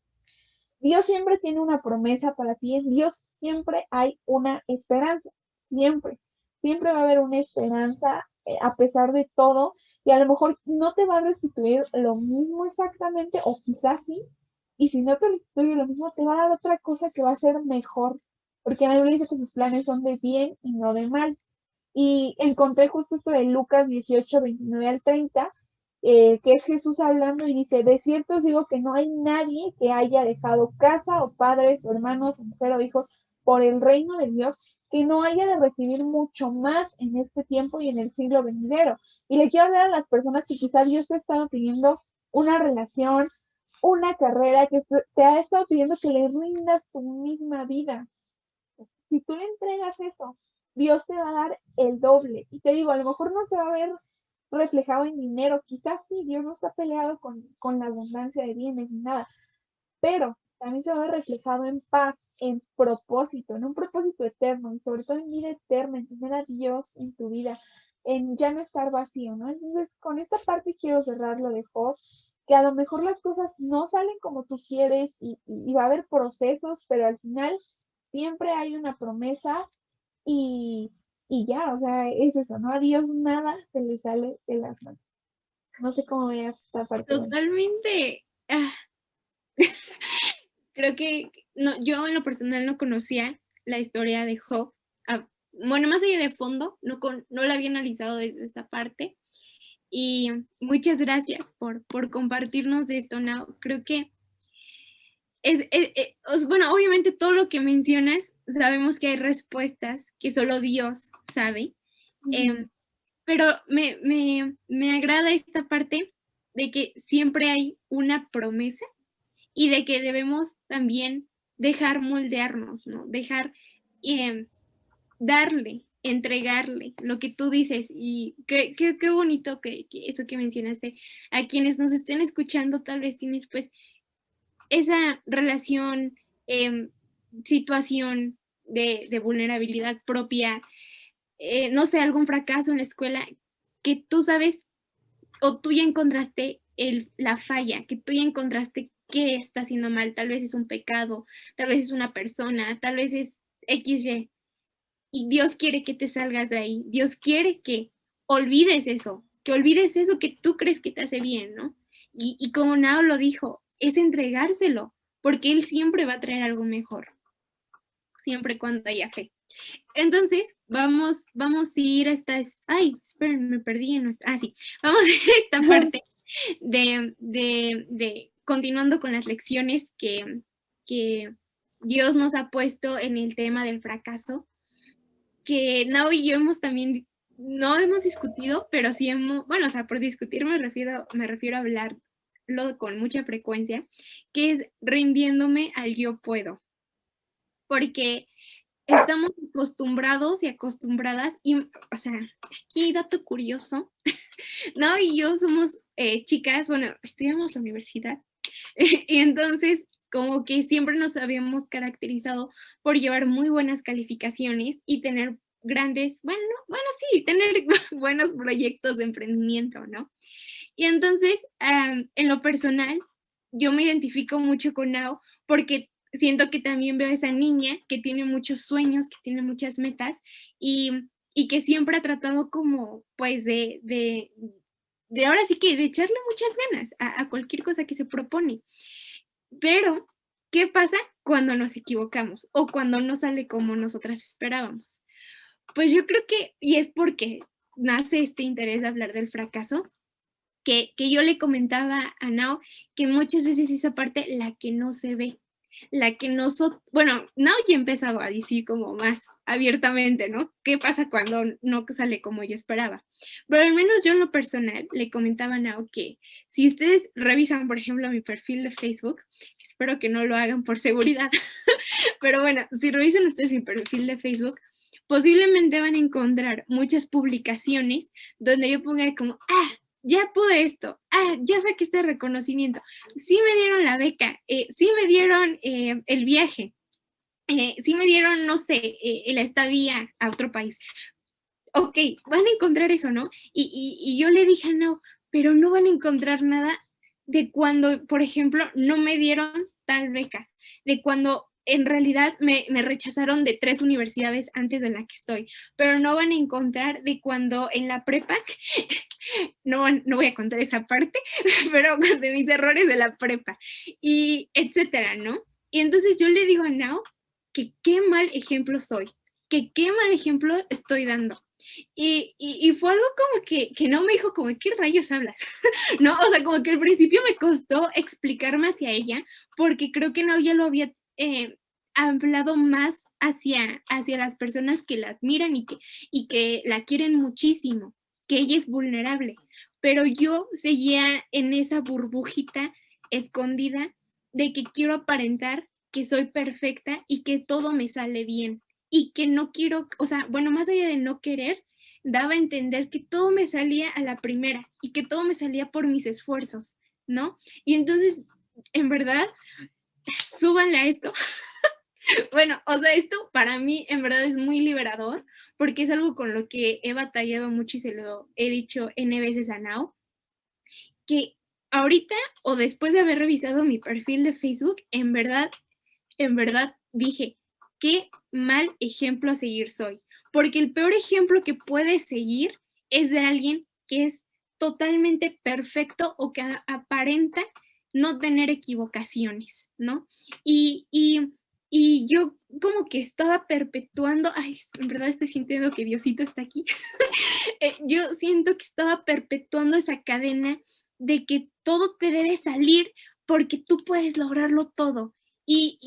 Dios siempre tiene una promesa para ti, en Dios siempre hay una esperanza, siempre, siempre va a haber una esperanza a pesar de todo, y a lo mejor no te va a restituir lo mismo exactamente, o quizás sí, y si no te restituye lo mismo, te va a dar otra cosa que va a ser mejor, porque la Biblia dice que sus planes son de bien y no de mal. Y encontré justo esto de Lucas 18, 29 al 30, que es Jesús hablando y dice, de cierto os digo que no hay nadie que haya dejado casa o padres o hermanos o mujer o hijos por el reino de Dios que no haya de recibir mucho más en este tiempo y en el siglo venidero. Y le quiero hablar a las personas que quizás Dios te ha estado pidiendo una relación, una carrera, que te ha estado pidiendo que le rindas tu misma vida. Si tú le entregas eso, Dios te va a dar el doble. Y te digo, a lo mejor no se va a ver reflejado en dinero, quizás sí, Dios no está peleado con la abundancia de bienes ni nada, pero también se ve reflejado en paz, en propósito, en un propósito eterno y sobre todo en vida eterna, en tener a Dios en tu vida, en ya no estar vacío, ¿no? Entonces, con esta parte quiero cerrar lo de Job, que a lo mejor las cosas no salen como tú quieres y va a haber procesos, pero al final siempre hay una promesa y, y ya, o sea, es eso, ¿no? A Dios nada se le sale de las manos. No sé cómo veas esta parte. Totalmente. Creo que no, yo en lo personal no conocía la historia de Job. Bueno, más allá de fondo, no la había analizado desde esta parte. Y muchas gracias por compartirnos de esto, Nao. Creo que bueno, obviamente todo lo que mencionas, sabemos que hay respuestas que solo Dios sabe. Ujú. Pero me agrada esta parte de que siempre hay una promesa y de que debemos también dejar moldearnos, ¿no? Dejar darle, entregarle lo que tú dices. Y qué bonito que eso que mencionaste. A quienes nos estén escuchando, tal vez tienes pues esa relación, situación de vulnerabilidad propia, no sé, algún fracaso en la escuela, que tú sabes o tú ya encontraste la falla, que tú ya encontraste qué está haciendo mal, tal vez es un pecado, tal vez es una persona, tal vez es XY, y Dios quiere que te salgas de ahí, Dios quiere que olvides eso que tú crees que te hace bien, ¿no? Y como Nao lo dijo, es entregárselo, porque Él siempre va a traer algo mejor, siempre cuando haya fe. Entonces, vamos a ir a ay, esperen, me perdí en nuestra, sí, vamos a ir a esta parte de continuando con las lecciones que Dios nos ha puesto en el tema del fracaso, que Nao y yo hemos también, no hemos discutido, pero sí hemos, bueno, o sea, por discutir me refiero a hablarlo con mucha frecuencia, que es rindiéndome al yo puedo, porque estamos acostumbrados y acostumbradas, y, o sea, aquí dato curioso, ¿no? Y yo somos chicas, bueno, estudiamos la universidad, y entonces como que siempre nos habíamos caracterizado por llevar muy buenas calificaciones y tener grandes, bueno, sí, tener buenos proyectos de emprendimiento, ¿no? Y entonces, en lo personal, yo me identifico mucho con Nao porque siento que también veo a esa niña que tiene muchos sueños, que tiene muchas metas y que siempre ha tratado como, pues, de ahora sí que de echarle muchas ganas a cualquier cosa que se propone. Pero, ¿qué pasa cuando nos equivocamos o cuando no sale como nosotras esperábamos? Pues yo creo que, y es porque nace este interés de hablar del fracaso, que yo le comentaba a Nao que muchas veces esa parte la que no se ve, la que bueno, Nao ya ha empezado a decir como más abiertamente, ¿no? ¿Qué pasa cuando no sale como yo esperaba? Pero al menos yo en lo personal le comentaba a Nao que si ustedes revisan, por ejemplo, mi perfil de Facebook, espero que no lo hagan por seguridad, pero bueno, si revisan ustedes mi perfil de Facebook, posiblemente van a encontrar muchas publicaciones donde yo ponga como, ya pude esto, ya saqué este reconocimiento, sí me dieron la beca, sí me dieron el viaje, sí me dieron, no sé, la estadía a otro país. Ok, van a encontrar eso, ¿no? Y yo le dije, no, pero no van a encontrar nada de cuando, por ejemplo, no me dieron tal beca, de cuando en realidad me rechazaron de 3 universidades antes de la que estoy, pero no van a encontrar de cuando en la prepa, no voy a contar esa parte, pero de mis errores de la prepa, y etcétera, ¿no? Y entonces yo le digo a Nao que qué mal ejemplo soy, que qué mal ejemplo estoy dando. Y fue algo como que no me dijo como, ¿qué rayos hablas? No, o sea, como que al principio me costó explicarme hacia ella, porque creo que no, ya lo había hablado más hacia las personas que la admiran y que la quieren muchísimo, que ella es vulnerable, pero yo seguía en esa burbujita escondida de que quiero aparentar que soy perfecta y que todo me sale bien y que no quiero, o sea, bueno, más allá de no querer, daba a entender que todo me salía a la primera y que todo me salía por mis esfuerzos, ¿no? Y entonces, en verdad, súbanle a esto. Bueno, o sea, esto para mí en verdad es muy liberador porque es algo con lo que he batallado mucho y se lo he dicho N veces a Nao, que ahorita o después de haber revisado mi perfil de Facebook, en verdad dije, qué mal ejemplo a seguir soy, porque el peor ejemplo que puedes seguir es de alguien que es totalmente perfecto o que aparenta no tener equivocaciones, ¿no? Y, y, y yo como que estaba perpetuando, ay, en verdad estoy sintiendo que Diosito está aquí. Yo siento que estaba perpetuando esa cadena de que todo te debe salir porque tú puedes lograrlo todo. Y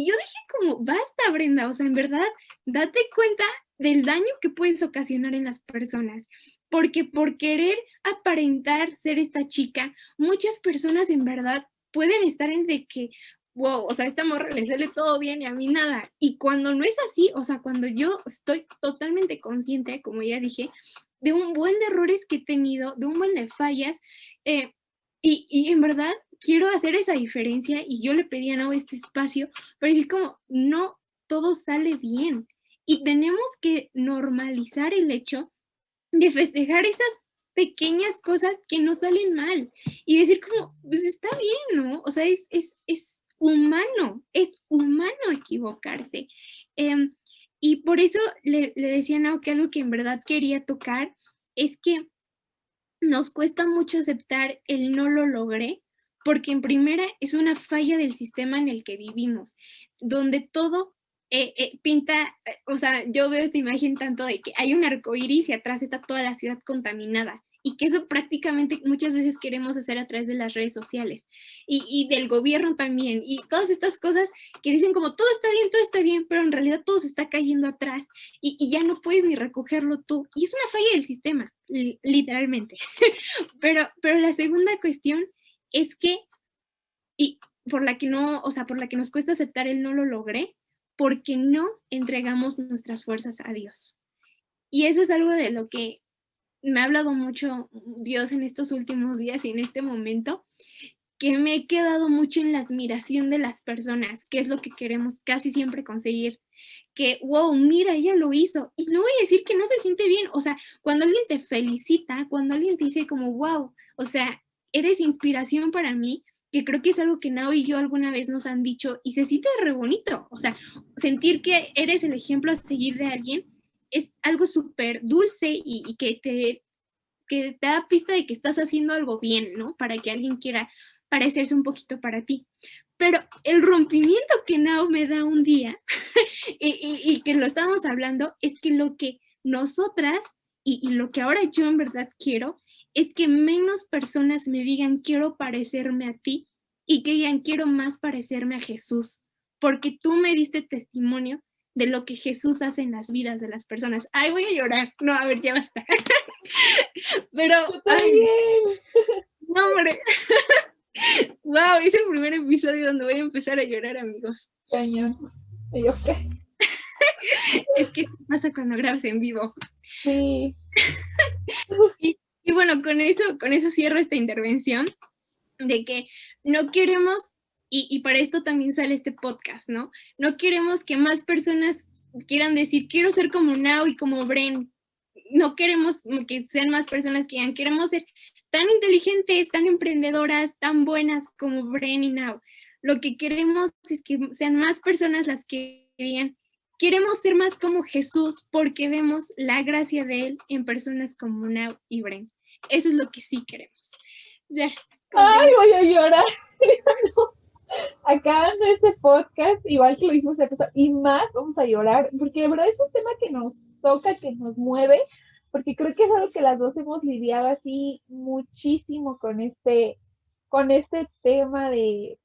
yo dije como, basta, Brenda, o sea, en verdad, date cuenta del daño que puedes ocasionar en las personas, porque por querer aparentar ser esta chica, muchas personas en verdad pueden estar en de que, wow, o sea, a esta morra le sale todo bien y a mí nada. Y cuando no es así, o sea, cuando yo estoy totalmente consciente, como ya dije, de un buen de errores que he tenido, de un buen de fallas, eh, y en verdad quiero hacer esa diferencia y yo le pedí a Nao este espacio para decir como, no, todo sale bien. Y tenemos que normalizar el hecho de festejar esas pequeñas cosas que no salen mal y decir como, pues está bien, ¿no? O sea, es humano equivocarse. Y por eso le decía a Nao que algo que en verdad quería tocar es que nos cuesta mucho aceptar el no lo logré, porque en primera es una falla del sistema en el que vivimos, donde todo pinta, o sea, yo veo esta imagen tanto de que hay un arco iris y atrás está toda la ciudad contaminada. Y que eso prácticamente muchas veces queremos hacer a través de las redes sociales y del gobierno también. Y todas estas cosas que dicen como todo está bien, pero en realidad todo se está cayendo atrás y ya no puedes ni recogerlo tú. Y es una falla del sistema, literalmente. Pero la segunda cuestión es que, y por la que no, o sea, por la que nos cuesta aceptar el no lo logré, porque no entregamos nuestras fuerzas a Dios. Y eso es algo de lo que me ha hablado mucho Dios en estos últimos días y en este momento, que me he quedado mucho en la admiración de las personas, que es lo que queremos casi siempre conseguir. Que, wow, mira, ella lo hizo. Y no voy a decir que no se siente bien. O sea, cuando alguien te felicita, cuando alguien te dice como, wow, o sea, eres inspiración para mí, que creo que es algo que Nao y yo alguna vez nos han dicho y se siente re bonito. O sea, sentir que eres el ejemplo a seguir de alguien es algo súper dulce y que te da pista de que estás haciendo algo bien, ¿no? Para que alguien quiera parecerse un poquito para ti. Pero el rompimiento que Nao me da un día, y que lo estábamos hablando, es que lo que nosotras, y lo que ahora yo en verdad quiero, es que menos personas me digan quiero parecerme a ti y que digan quiero más parecerme a Jesús, porque tú me diste testimonio de lo que Jesús hace en las vidas de las personas. Ay, voy a llorar. No, a ver, ya basta. Pero, ay, no, hombre. Wow, es el primer episodio donde voy a empezar a llorar, amigos. Cañón. ¿Y yo qué? Es que esto pasa cuando grabas en vivo. Sí. Y bueno, con eso cierro esta intervención de que no queremos, y para esto también sale este podcast, ¿no? No queremos que más personas quieran decir, quiero ser como Nao y como Bren. No queremos que sean más personas que digan, queremos ser tan inteligentes, tan emprendedoras, tan buenas como Bren y Nao. Lo que queremos es que sean más personas las que digan, queremos ser más como Jesús porque vemos la gracia de Él en personas como Nao y Bren. Eso es lo que sí queremos. Ya. Ay, voy a llorar. Acabando este podcast, igual que lo hicimos y más vamos a llorar, porque de verdad es un tema que nos toca, que nos mueve, porque creo que es algo que las dos hemos lidiado así muchísimo con este tema del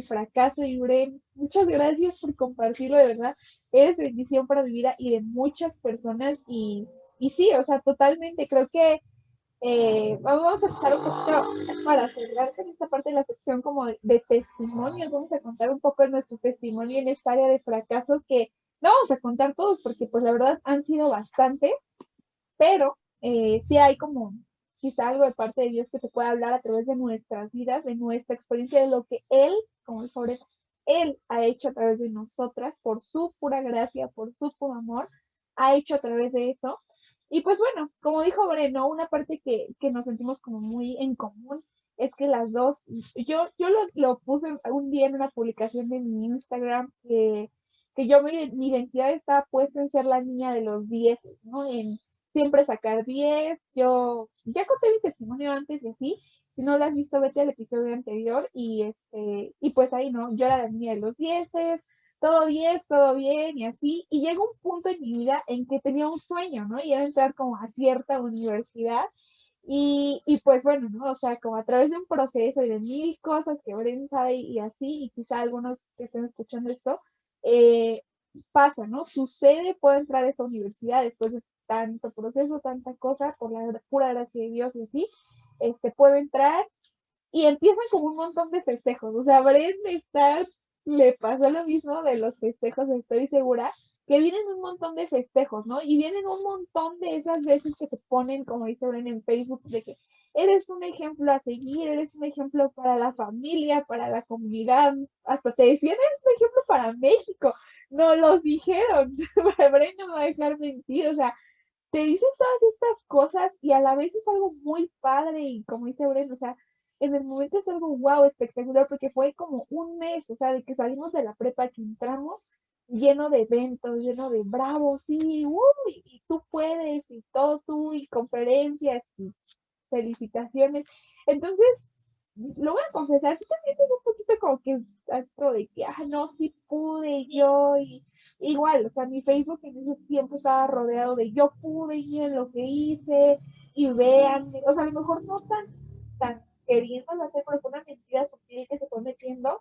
fracaso. Y Bren, muchas gracias por compartirlo, de verdad, eres bendición para mi vida y de muchas personas, y sí, o sea, totalmente, creo que vamos a empezar un poquito para cerrar con esta parte de la sección como de testimonios. Vamos a contar un poco de nuestro testimonio en esta área de fracasos, que no vamos a contar todos porque pues la verdad han sido bastantes, pero sí hay como quizá algo de parte de Dios que te pueda hablar a través de nuestras vidas, de nuestra experiencia, de lo que Él, como el sobre, Él ha hecho a través de nosotras, por su pura gracia, por su puro amor, ha hecho a través de eso. Y pues bueno, como dijo Breno, una parte que nos sentimos como muy en común es que las dos, yo lo puse un día en una publicación de mi Instagram, que yo mi identidad está puesta en ser la niña de los 10, ¿no? En siempre sacar 10. Yo ya conté mi testimonio antes y así. Si no lo has visto, vete al episodio anterior y pues ahí, ¿no? Yo era la niña de los 10, todo 10, todo bien y así. Y llegó un punto en mi vida en que tenía un sueño, ¿no? Y era entrar como a cierta universidad. Y pues bueno, ¿no? O sea, como a través de un proceso y de mil cosas que Bren sabe y así, y quizá algunos que estén escuchando esto, eh, pasa, ¿no? Sucede, puedo entrar a esta universidad después de tanto proceso, tanta cosa, por la pura gracia de Dios y así, puedo entrar y empiezan como un montón de festejos. O sea, le pasó lo mismo de los festejos, estoy segura, que vienen un montón de festejos, ¿no? Y vienen un montón de esas veces que te ponen, como dice Bren en Facebook, de que eres un ejemplo a seguir, eres un ejemplo para la familia, para la comunidad, hasta te decían, eres un ejemplo para México. No los dijeron, Bren no me va a dejar mentir, o sea, te dicen todas estas cosas y a la vez es algo muy padre y como dice Bren, o sea, en el momento es algo wow, espectacular, porque fue como un mes, o sea, de que salimos de la prepa, que entramos lleno de eventos, lleno de bravos, sí, y tú puedes, y todo tú, y conferencias, y felicitaciones. Entonces, lo voy a confesar, sí te sientes un poquito como que esto de que, no, sí pude yo, y igual, o sea, mi Facebook en ese tiempo estaba rodeado de yo pude, y miren lo que hice, y vean, o sea, a lo mejor no tan queriendo hacer, pero fue una mentira sutil que se fue metiendo,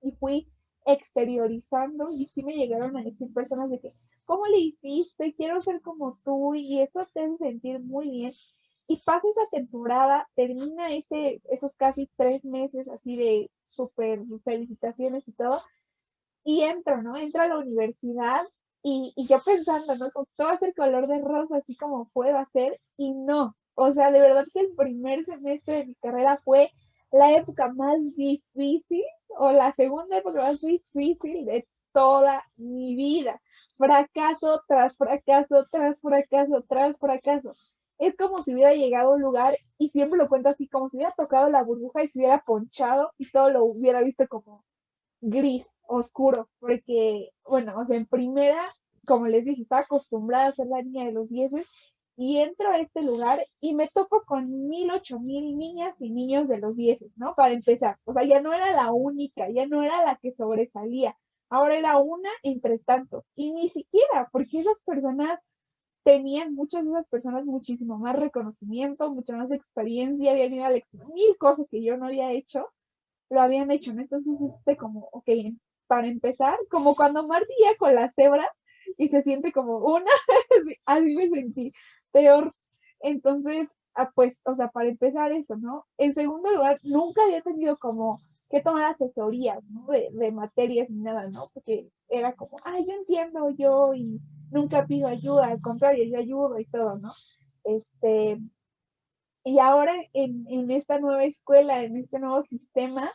y fui exteriorizando, y sí me llegaron a decir personas de que, ¿cómo le hiciste? Quiero ser como tú, y eso te hace sentir muy bien. Y pasa esa temporada, termina esos casi 3 meses así de súper felicitaciones y todo, y entro, ¿no? Entro a la universidad y yo pensando, ¿no? Como todo va a ser color de rosa, así como fue, va a ser, y no. O sea, de verdad que el primer semestre de mi carrera fue la época más difícil o la segunda época más difícil de toda mi vida. Fracaso tras fracaso, tras fracaso, tras fracaso. Es como si hubiera llegado a un lugar y siempre lo cuento así, como si hubiera tocado la burbuja y se hubiera ponchado y todo lo hubiera visto como gris, oscuro, porque, bueno, o sea, en primera, como les dije, estaba acostumbrada a ser la niña de los 10 y entro a este lugar y me topo con 1,000, 8,000 niñas y niños de los 10, ¿no? Para empezar, o sea, ya no era la única, ya no era la que sobresalía, ahora era una entre tantos, y ni siquiera, porque esas personas tenían, muchas de esas personas, muchísimo más reconocimiento, mucha más experiencia, habían ido a mil cosas que yo no había hecho, lo habían hecho, ¿no? Entonces, como, ok, para empezar, como cuando Marty ya con la cebra y se siente como una, así me sentí, peor. Entonces, pues, o sea, para empezar eso, ¿no? En segundo lugar, nunca había tenido como que tomar asesorías, ¿no? De materias ni nada, ¿no? Porque era como, yo entiendo yo y nunca pido ayuda, al contrario, yo ayudo y todo, ¿no? Este, y ahora en esta nueva escuela, en este nuevo sistema,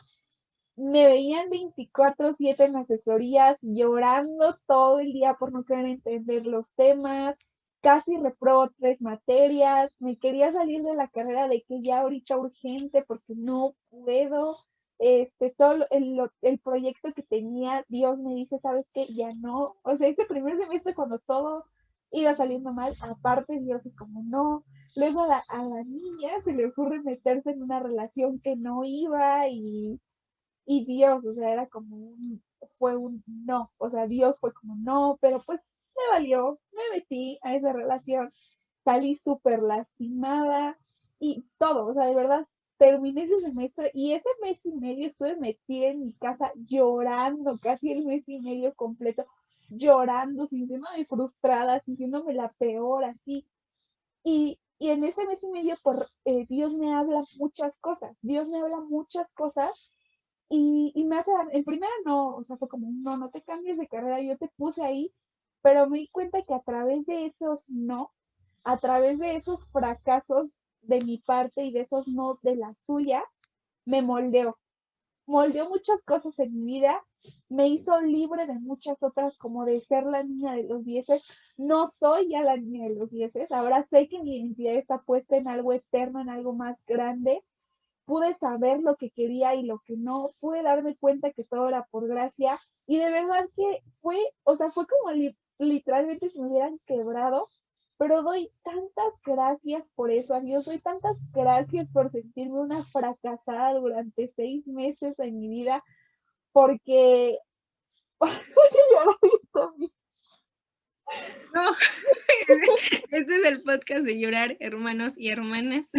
me veían 24/7 en asesorías, llorando todo el día por no querer entender los temas, casi reprobo 3 materias, me quería salir de la carrera de que ya ahorita urgente porque no puedo, todo el proyecto que tenía, Dios me dice, ¿sabes qué? Ya no, o sea, este primer semestre cuando todo iba saliendo mal, aparte Dios es como no, luego a la niña se le ocurre meterse en una relación que no iba y Dios, o sea, fue un no, o sea, Dios fue como no, pero pues me valió, me metí a esa relación, salí súper lastimada y todo, o sea, de verdad, terminé ese semestre y ese mes y medio estuve metida en mi casa llorando, casi el mes y medio completo, llorando, sintiéndome frustrada, sintiéndome la peor, así. Y en ese mes y medio, Dios me habla muchas cosas, Dios me habla muchas cosas y me hace, en primera no, o sea, fue como, no, no te cambies de carrera, yo te puse ahí, pero me di cuenta que a través de esos no, a través de esos fracasos de mi parte y de esos no de la suya, me moldeó muchas cosas en mi vida, me hizo libre de muchas otras, como de ser la niña de los dieces. No soy ya la niña de los dieces, ahora sé que mi identidad está puesta en algo eterno, en algo más grande. Pude saber lo que quería y lo que no, pude darme cuenta que todo era por gracia y de verdad que fue, o sea, fue como literalmente si me hubieran quebrado, pero doy tantas gracias por eso, a Dios, doy tantas gracias por sentirme una fracasada durante 6 meses de mi vida, porque No, este es el podcast de llorar, hermanos y hermanas.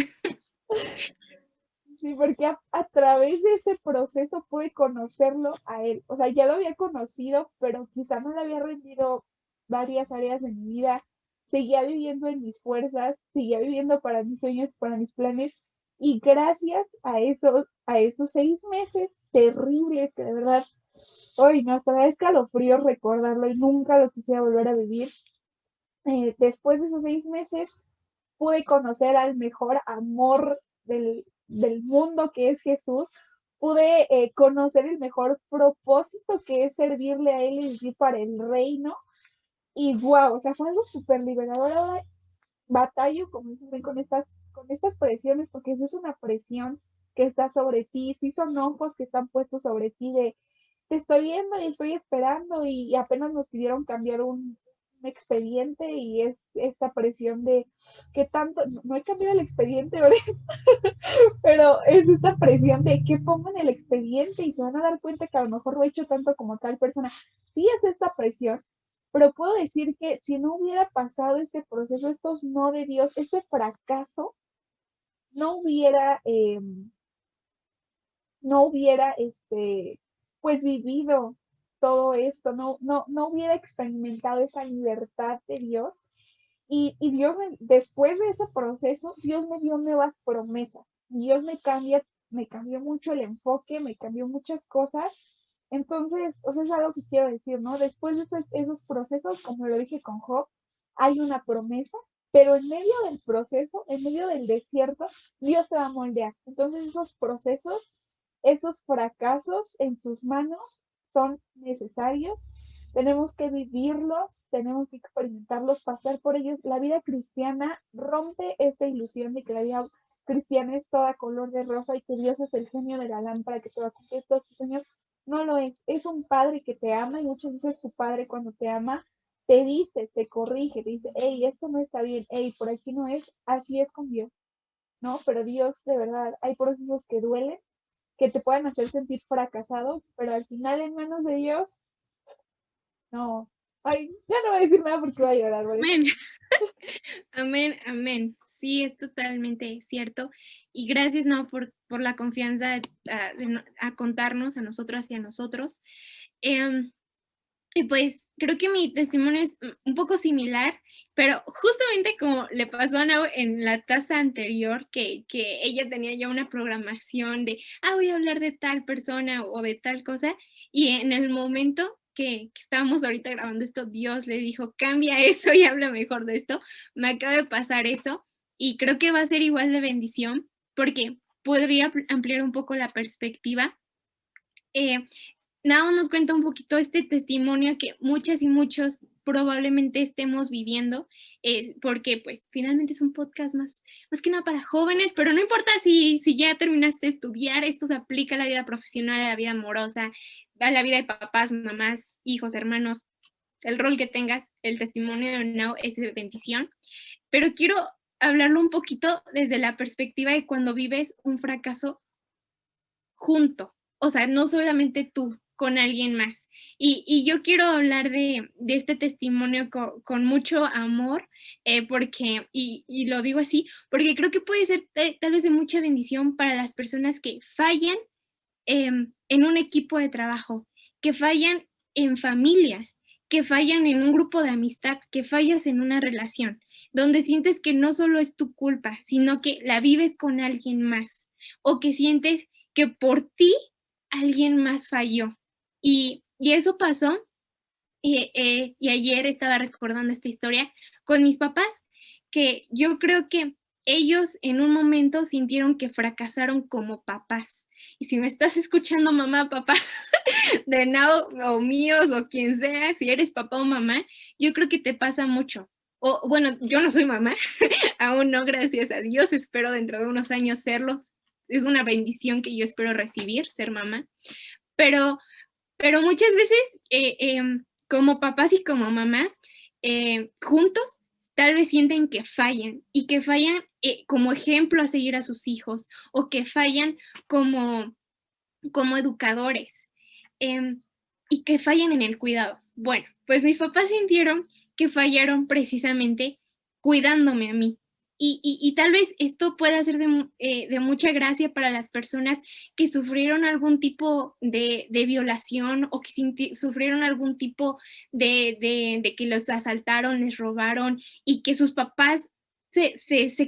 sí, porque a través de ese proceso pude conocerlo a él. O sea, ya lo había conocido, pero quizá no le había rendido varias áreas de mi vida. Seguía viviendo en mis fuerzas, seguía viviendo para mis sueños, para mis planes. Y gracias a esos 6 meses terribles que de verdad, hoy no, hasta me da escalofrío recordarlo y nunca lo quisiera volver a vivir. Después de esos 6 meses pude conocer al mejor amor del mundo que es Jesús, pude conocer el mejor propósito que es servirle a Él y vivir para el reino. Y wow, o sea, fue algo súper liberador. Ahora batallo, como dicen, con estas presiones, porque eso es una presión que está sobre ti, sí son ojos que están puestos sobre ti de te estoy viendo y estoy esperando y apenas nos pidieron cambiar un expediente y es esta presión de qué tanto, no he cambiado el expediente, ¿verdad? Pero es esta presión de qué pongo en el expediente y se van a dar cuenta que a lo mejor no he hecho tanto como tal persona. Sí es esta presión, pero puedo decir que si no hubiera pasado este proceso, estos no de Dios, este fracaso, no hubiera, pues vivido todo esto, no hubiera experimentado esa libertad de Dios. Y Dios, después de ese proceso, Dios me dio nuevas promesas. Dios me cambió mucho el enfoque, me cambió muchas cosas. Entonces, o sea, es algo que quiero decir, ¿no? Después de esos procesos, como lo dije con Job, hay una promesa, pero en medio del proceso, en medio del desierto, Dios te va a moldear. Entonces, esos procesos, esos fracasos en sus manos son necesarios. Tenemos que vivirlos, tenemos que experimentarlos, pasar por ellos. La vida cristiana rompe esta ilusión de que la vida cristiana es toda color de rosa y que Dios es el genio de la lámpara que te va a cumplir todos tus sueños. No lo es. Es un padre que te ama y muchas veces tu padre cuando te ama te dice, te corrige, te dice, hey, esto no está bien, hey, por aquí no es. Así es con Dios, ¿no? Pero Dios, de verdad, hay procesos que duelen, que te pueden hacer sentir fracasado, pero al final en manos de Dios, no. Ay, ya no voy a decir nada porque voy a llorar, ¿vale? Amén. Amén, amén. Sí, es totalmente cierto. Y gracias, ¿no? por la confianza a contarnos a nosotras y a nosotros. Y pues creo que mi testimonio es un poco similar, pero justamente como le pasó a Nau en la taza anterior, que ella tenía ya una programación de, voy a hablar de tal persona o de tal cosa, y en el momento que estábamos ahorita grabando esto, Dios le dijo, cambia eso y habla mejor de esto. Me acaba de pasar eso y creo que va a ser igual de bendición porque podría ampliar un poco la perspectiva. Nao nos cuenta un poquito este testimonio que muchas y muchos probablemente estemos viviendo, porque pues finalmente es un podcast más que nada para jóvenes, pero no importa si ya terminaste de estudiar, esto se aplica a la vida profesional, a la vida amorosa, a la vida de papás, mamás, hijos, hermanos, el rol que tengas, el testimonio de Nao es de bendición, pero quiero hablarlo un poquito desde la perspectiva de cuando vives un fracaso junto, o sea, no solamente tú, con alguien más. Y yo quiero hablar de este testimonio con mucho amor, porque, y lo digo así, porque creo que puede ser tal vez de mucha bendición para las personas que fallan en un equipo de trabajo, que fallan en familia, que fallan en un grupo de amistad, que fallas en una relación, donde sientes que no solo es tu culpa, sino que la vives con alguien más, o que sientes que por ti alguien más falló. Y eso pasó, y ayer estaba recordando esta historia con mis papás, que yo creo que ellos en un momento sintieron que fracasaron como papás. Y si me estás escuchando, mamá, papá, de Now o míos o quien sea, si eres papá o mamá, yo creo que te pasa mucho. O bueno, yo no soy mamá, aún no, gracias a Dios, espero dentro de unos años serlo. Es una bendición que yo espero recibir, ser mamá. Pero, pero muchas veces, como papás y como mamás, juntos, tal vez sienten que fallan y que fallan como ejemplo a seguir a sus hijos o que fallan como, como educadores. em, y que fallan en el cuidado. Bueno, pues mis papás sintieron que fallaron precisamente cuidándome a mí. Y tal vez esto pueda ser de mucha gracia para las personas que sufrieron algún tipo de violación o que sufrieron algún tipo de que los asaltaron, les robaron y que sus papás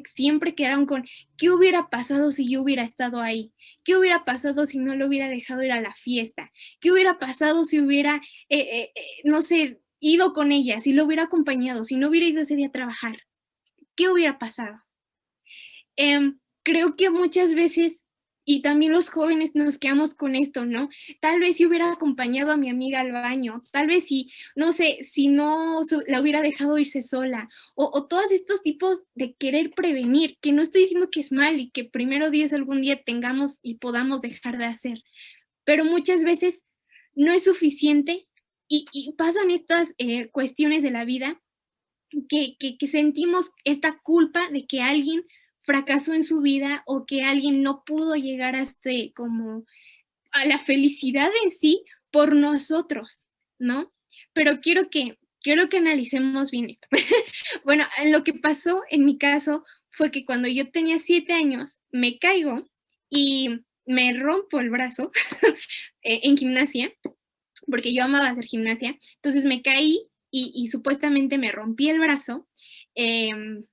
siempre quedaron con qué hubiera pasado si yo hubiera estado ahí, qué hubiera pasado si no lo hubiera dejado ir a la fiesta, qué hubiera pasado si hubiera, no sé, ido con ella, si lo hubiera acompañado, si no hubiera ido ese día a trabajar, qué hubiera pasado. Creo que muchas veces, y también los jóvenes nos quedamos con esto, ¿no? Tal vez si hubiera acompañado a mi amiga al baño, tal vez si, no sé, si no la hubiera dejado irse sola, o todos estos tipos de querer prevenir, que no estoy diciendo que es mal y que primero Dios algún día tengamos y podamos dejar de hacer, pero muchas veces no es suficiente y pasan estas cuestiones de la vida que sentimos esta culpa de que alguien fracasó en su vida o que alguien no pudo llegar a como a la felicidad en sí por nosotros, ¿no? Pero quiero que analicemos bien esto. Bueno, lo que pasó en mi caso fue que cuando yo tenía 7 años me caigo y me rompo el brazo en gimnasia, porque yo amaba hacer gimnasia, entonces me caí y supuestamente me rompí el brazo en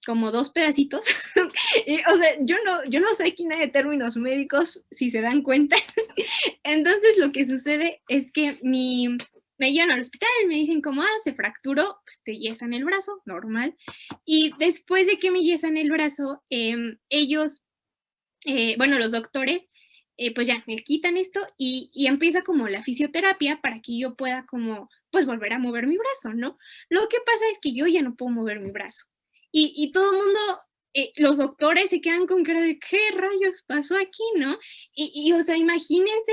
como 2 pedacitos. O sea, yo no soy quina de términos médicos, si se dan cuenta. Entonces lo que sucede es que me llevan al hospital, me dicen como, se fracturó, pues te yesan el brazo, normal. Y después de que me yesan el brazo, ellos, bueno, los doctores, pues ya me quitan esto y empieza como la fisioterapia para que yo pueda como, pues volver a mover mi brazo, ¿no? Lo que pasa es que yo ya no puedo mover mi brazo. Y todo el mundo, los doctores se quedan con cara de, ¿qué rayos pasó aquí, no? O sea, imagínense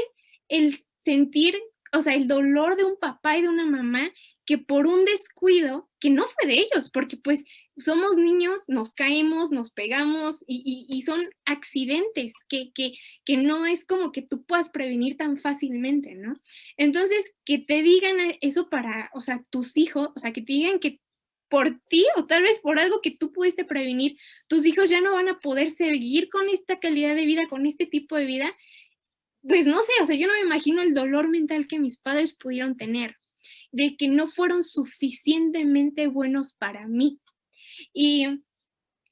el sentir, o sea, el dolor de un papá y de una mamá que por un descuido, que no fue de ellos, porque pues somos niños, nos caemos, nos pegamos y son accidentes que no es como que tú puedas prevenir tan fácilmente, ¿no? Entonces, que te digan eso para, o sea, tus hijos, o sea, que te digan que por ti o tal vez por algo que tú pudiste prevenir, tus hijos ya no van a poder seguir con esta calidad de vida, con este tipo de vida, pues no sé, o sea, yo no me imagino el dolor mental que mis padres pudieron tener, de que no fueron suficientemente buenos para mí. Y,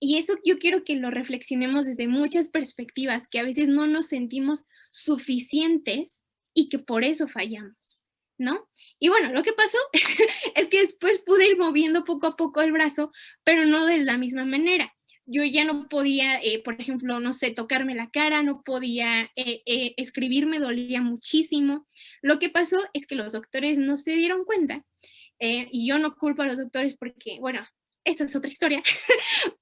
y eso yo quiero que lo reflexionemos desde muchas perspectivas, que a veces no nos sentimos suficientes y que por eso fallamos, ¿no? Y bueno, lo que pasó es que después pude ir moviendo poco a poco el brazo, pero no de la misma manera. Yo ya no podía, por ejemplo, no sé, tocarme la cara, no podía escribir, me dolía muchísimo. Lo que pasó es que los doctores no se dieron cuenta, y yo no culpo a los doctores porque, bueno, eso es otra historia,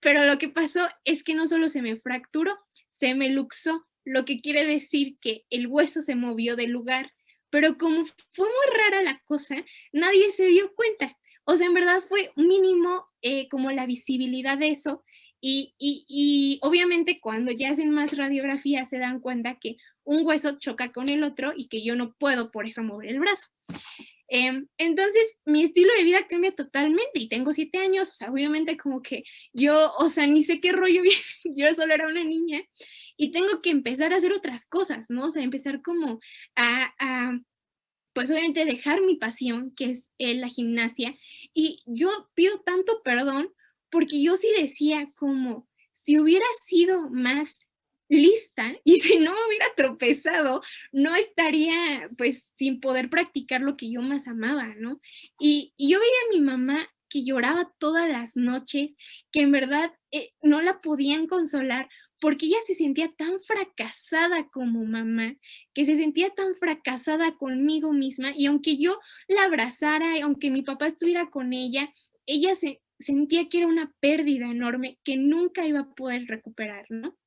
pero lo que pasó es que no solo se me fracturó, se me luxó, lo que quiere decir que el hueso se movió del lugar, pero como fue muy rara la cosa, nadie se dio cuenta. O sea, en verdad fue mínimo como la visibilidad de eso y obviamente cuando ya hacen más radiografías se dan cuenta que un hueso choca con el otro y que yo no puedo por eso mover el brazo. Entonces, mi estilo de vida cambia totalmente y tengo 7 años, o sea, obviamente como que yo, o sea, ni sé qué rollo, yo solo era una niña y tengo que empezar a hacer otras cosas, ¿no? O sea, empezar como pues obviamente dejar mi pasión, que es la gimnasia, y yo pido tanto perdón porque yo sí decía como, si hubiera sido más lista y si no me hubiera tropezado, no estaría pues sin poder practicar lo que yo más amaba, ¿no? Y yo veía a mi mamá que lloraba todas las noches, que en verdad no la podían consolar porque ella se sentía tan fracasada como mamá, que se sentía tan fracasada conmigo misma, y aunque yo la abrazara, y aunque mi papá estuviera con ella se sentía que era una pérdida enorme que nunca iba a poder recuperar, ¿no?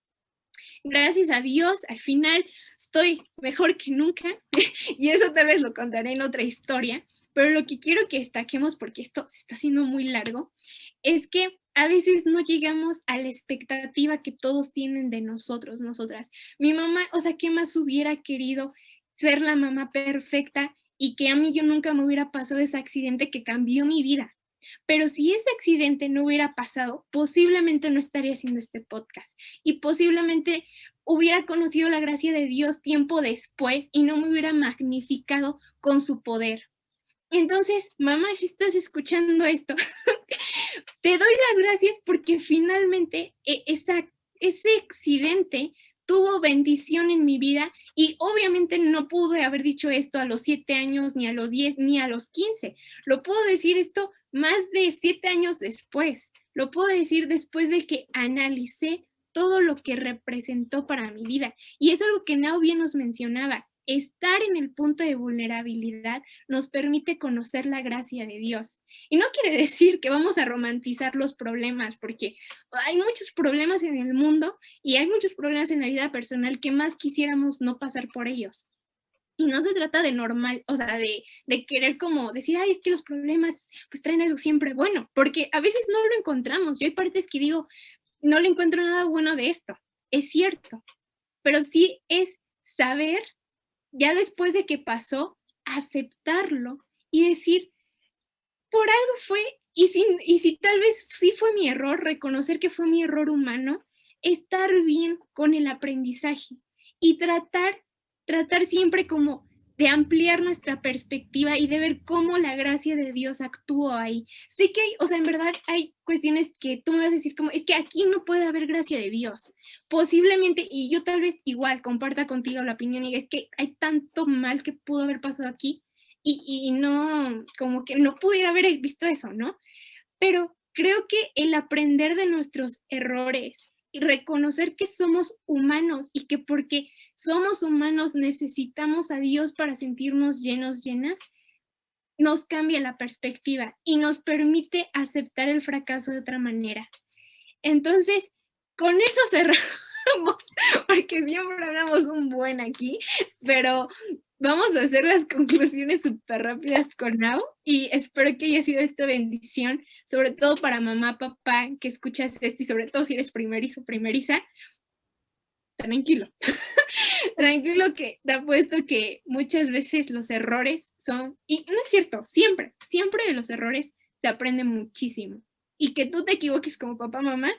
Gracias a Dios, al final estoy mejor que nunca y eso tal vez lo contaré en otra historia, pero lo que quiero que destaquemos, porque esto se está haciendo muy largo, es que a veces no llegamos a la expectativa que todos tienen de nosotros, nosotras. Mi mamá, o sea, ¿qué más hubiera querido ser la mamá perfecta y que a mí yo nunca me hubiera pasado ese accidente que cambió mi vida? Pero si ese accidente no hubiera pasado, posiblemente no estaría haciendo este podcast y posiblemente hubiera conocido la gracia de Dios tiempo después y no me hubiera magnificado con su poder. Entonces, mamá, si estás escuchando esto, te doy las gracias porque finalmente ese accidente tuvo bendición en mi vida y obviamente no pude haber dicho esto a los 7 años, ni a los 10, ni a los 15. Lo puedo decir esto más de 7 años después. Lo puedo decir después de que analicé todo lo que representó para mi vida. Y es algo que Nao bien nos mencionaba. Estar en el punto de vulnerabilidad nos permite conocer la gracia de Dios. Y no quiere decir que vamos a romantizar los problemas, porque hay muchos problemas en el mundo y hay muchos problemas en la vida personal que más quisiéramos no pasar por ellos. Y no se trata de normal, o sea, de querer como decir, ay, es que los problemas pues traen algo siempre bueno, porque a veces no lo encontramos. Yo hay partes que digo, no le encuentro nada bueno de esto. Es cierto, pero sí es saber, ya después de que pasó, aceptarlo y decir, por algo fue, y si tal vez sí fue mi error, reconocer que fue mi error humano, estar bien con el aprendizaje y tratar siempre como de ampliar nuestra perspectiva y de ver cómo la gracia de Dios actuó ahí. Sé que hay, o sea, en verdad hay cuestiones que tú me vas a decir como, es que aquí no puede haber gracia de Dios. Posiblemente, y yo tal vez igual comparta contigo la opinión, y es que hay tanto mal que pudo haber pasado aquí, y no, como que no pudiera haber visto eso, ¿no? Pero creo que el aprender de nuestros errores y reconocer que somos humanos y que porque somos humanos necesitamos a Dios para sentirnos llenos, llenas, nos cambia la perspectiva y nos permite aceptar el fracaso de otra manera. Entonces, con eso cerramos, porque siempre hablamos un buen aquí, pero vamos a hacer las conclusiones súper rápidas con Nau y espero que haya sido esta bendición, sobre todo para mamá, papá, que escuchas esto y sobre todo si eres primerizo, primeriza, tranquilo. Tranquilo que te apuesto que muchas veces los errores son, y no es cierto, siempre, siempre de los errores se aprende muchísimo. Y que tú te equivoques como papá, mamá,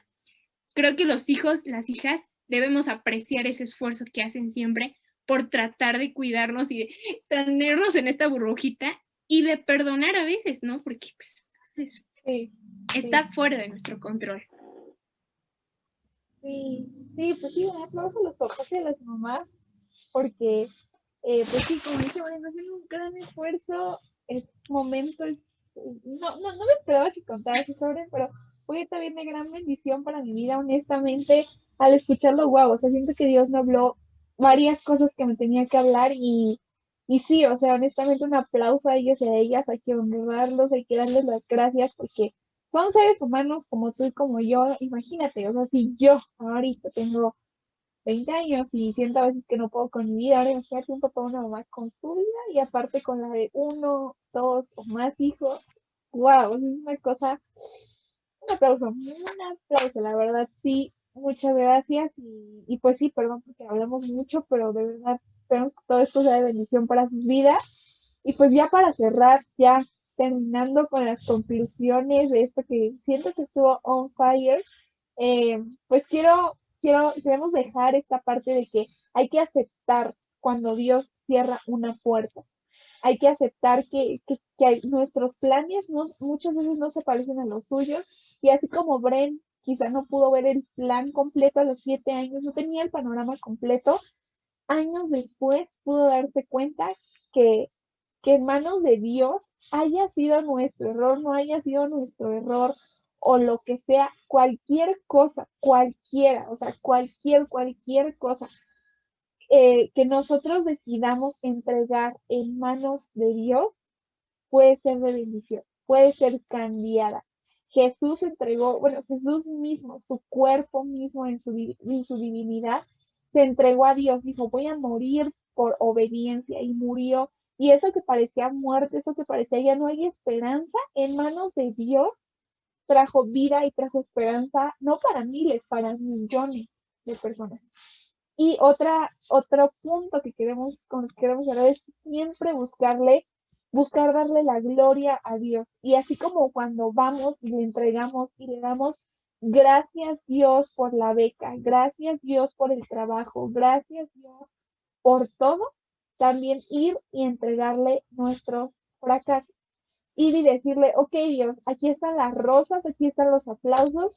creo que los hijos, las hijas, debemos apreciar ese esfuerzo que hacen siempre por tratar de cuidarnos y de tenernos en esta burbujita y de perdonar a veces, ¿no? Porque pues Sí, está fuera de nuestro control. pues sí, un aplauso a los papás y a las mamás, porque, pues sí, como dice, bueno, hacen un gran esfuerzo, es momento, no me esperaba que contara esa historia, pero fue también de gran bendición para mi vida, honestamente, al escucharlo, wow, o sea, siento que Dios me habló varias cosas que me tenía que hablar y sí, o sea, honestamente un aplauso a ellos y a ellas, hay que honrarlos, hay que darles las gracias porque son seres humanos como tú y como yo, imagínate, o sea, si yo ahorita tengo 20 años y siento a veces que no puedo con mi vida, ahora imagínate un papá o una mamá con su vida y aparte con la de uno, dos o más hijos, wow, es una cosa, un aplauso, la verdad, sí, muchas gracias y pues sí, perdón porque hablamos mucho, pero de verdad esperamos que todo esto sea de bendición para sus vidas y pues ya para cerrar, ya terminando con las conclusiones de esto que siento que estuvo on fire, pues queremos dejar esta parte de que hay que aceptar cuando Dios cierra una puerta. Hay que aceptar que nuestros planes muchas veces no se parecen a los suyos y así como Bren quizá no pudo ver el plan completo a los 7 años, no tenía el panorama completo, años después pudo darse cuenta que, que en manos de Dios haya sido nuestro error, no haya sido nuestro error, o lo que sea, cualquier cosa, cualquiera, o sea, cualquier cosa que nosotros decidamos entregar en manos de Dios, puede ser de bendición, puede ser cambiada. Jesús entregó, bueno, Jesús mismo, su cuerpo mismo en su divinidad, se entregó a Dios, dijo, voy a morir por obediencia y murió. Y eso que parecía muerte, eso que parecía ya no hay esperanza, en manos de Dios trajo vida y trajo esperanza, no para miles, para millones de personas. Y otro punto que con el que queremos hablar es siempre buscar darle la gloria a Dios. Y así como cuando vamos y le entregamos y le damos gracias Dios por la beca, gracias Dios por el trabajo, gracias Dios por todo, también ir y entregarle nuestros fracasos. Ir y decirle, ok Dios, aquí están las rosas, aquí están los aplausos,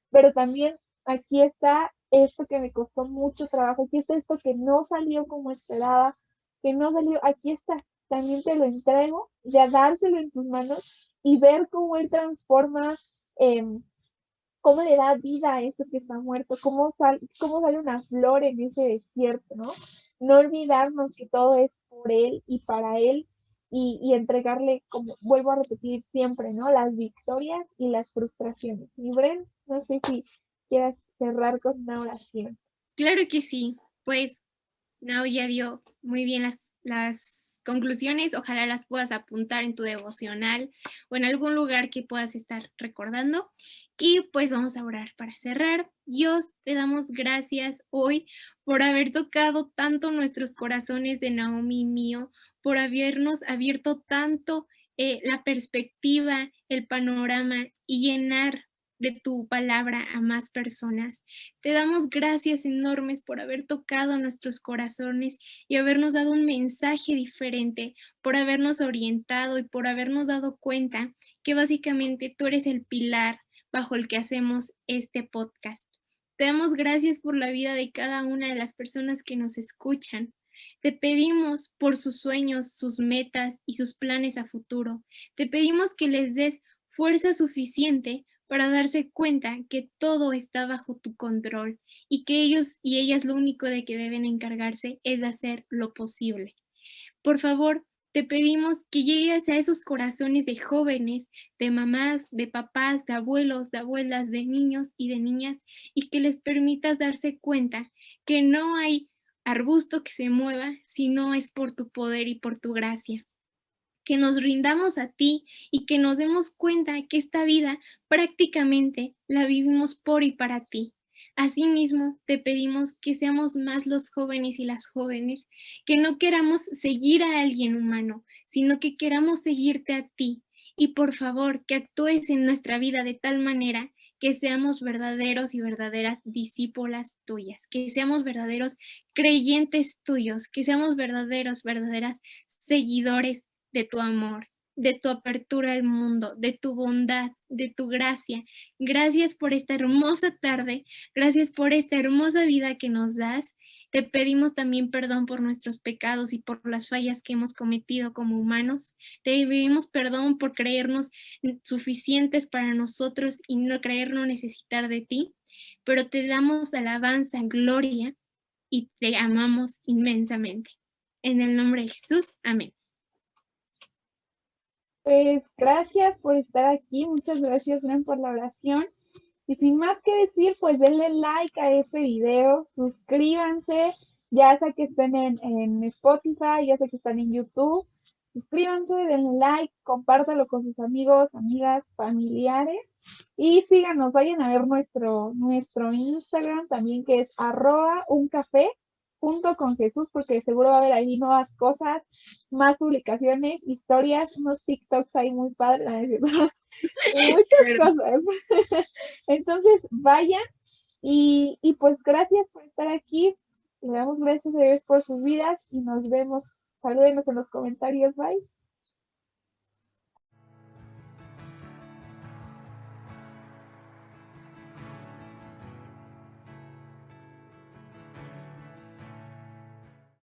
pero también aquí está esto que me costó mucho trabajo, aquí está esto que no salió como esperaba, que no salió, aquí está, también te lo entrego, ya dárselo en tus manos y ver cómo Él transforma, cómo le da vida a eso que está muerto, cómo sale una flor en ese desierto, ¿no? No olvidarnos que todo es por Él y para Él y entregarle, como vuelvo a repetir siempre, ¿no? Las victorias y las frustraciones. Y Bren, no sé si quieras cerrar con una oración. Claro que sí, pues Nao ya dio muy bien las conclusiones, ojalá las puedas apuntar en tu devocional o en algún lugar que puedas estar recordando. Y pues vamos a orar para cerrar. Dios, te damos gracias hoy por haber tocado tanto nuestros corazones de Naomi y mío, por habernos abierto tanto la perspectiva, el panorama y llenar de tu palabra a más personas. Te damos gracias enormes por haber tocado nuestros corazones y habernos dado un mensaje diferente, por habernos orientado y por habernos dado cuenta que básicamente tú eres el pilar bajo el que hacemos este podcast. Te damos gracias por la vida de cada una de las personas que nos escuchan. Te pedimos por sus sueños, sus metas y sus planes a futuro. Te pedimos que les des fuerza suficiente para darse cuenta que todo está bajo tu control y que ellos y ellas lo único de que deben encargarse es de hacer lo posible. Por favor, te pedimos que llegues a esos corazones de jóvenes, de mamás, de papás, de abuelos, de abuelas, de niños y de niñas, y que les permitas darse cuenta que no hay arbusto que se mueva si no es por tu poder y por tu gracia. Que nos rindamos a ti y que nos demos cuenta que esta vida prácticamente la vivimos por y para ti. Asimismo, te pedimos que seamos más los jóvenes y las jóvenes, que no queramos seguir a alguien humano, sino que queramos seguirte a ti. Y por favor, que actúes en nuestra vida de tal manera que seamos verdaderos y verdaderas discípulas tuyas, que seamos verdaderos creyentes tuyos, que seamos verdaderas seguidores de tu amor, de tu apertura al mundo, de tu bondad, de tu gracia. Gracias por esta hermosa tarde, gracias por esta hermosa vida que nos das. Te pedimos también perdón por nuestros pecados y por las fallas que hemos cometido como humanos. Te pedimos perdón por creernos suficientes para nosotros y no creernos necesitar de ti, pero te damos alabanza, gloria y te amamos inmensamente. En el nombre de Jesús, amén. Pues gracias por estar aquí, muchas gracias, Bren, por la oración. Y sin más que decir, pues denle like a este video, suscríbanse, ya sea que estén en Spotify, ya sea que están en YouTube, suscríbanse, denle like, compártalo con sus amigos, amigas, familiares y síganos, vayan a ver nuestro Instagram también que es @uncafé junto con Jesús, porque seguro va a haber ahí nuevas cosas, más publicaciones, historias, unos TikToks ahí muy padres, muchas cosas. Entonces, vayan y pues gracias por estar aquí. Le damos gracias a Dios por sus vidas y nos vemos. Salúdenos en los comentarios. Bye.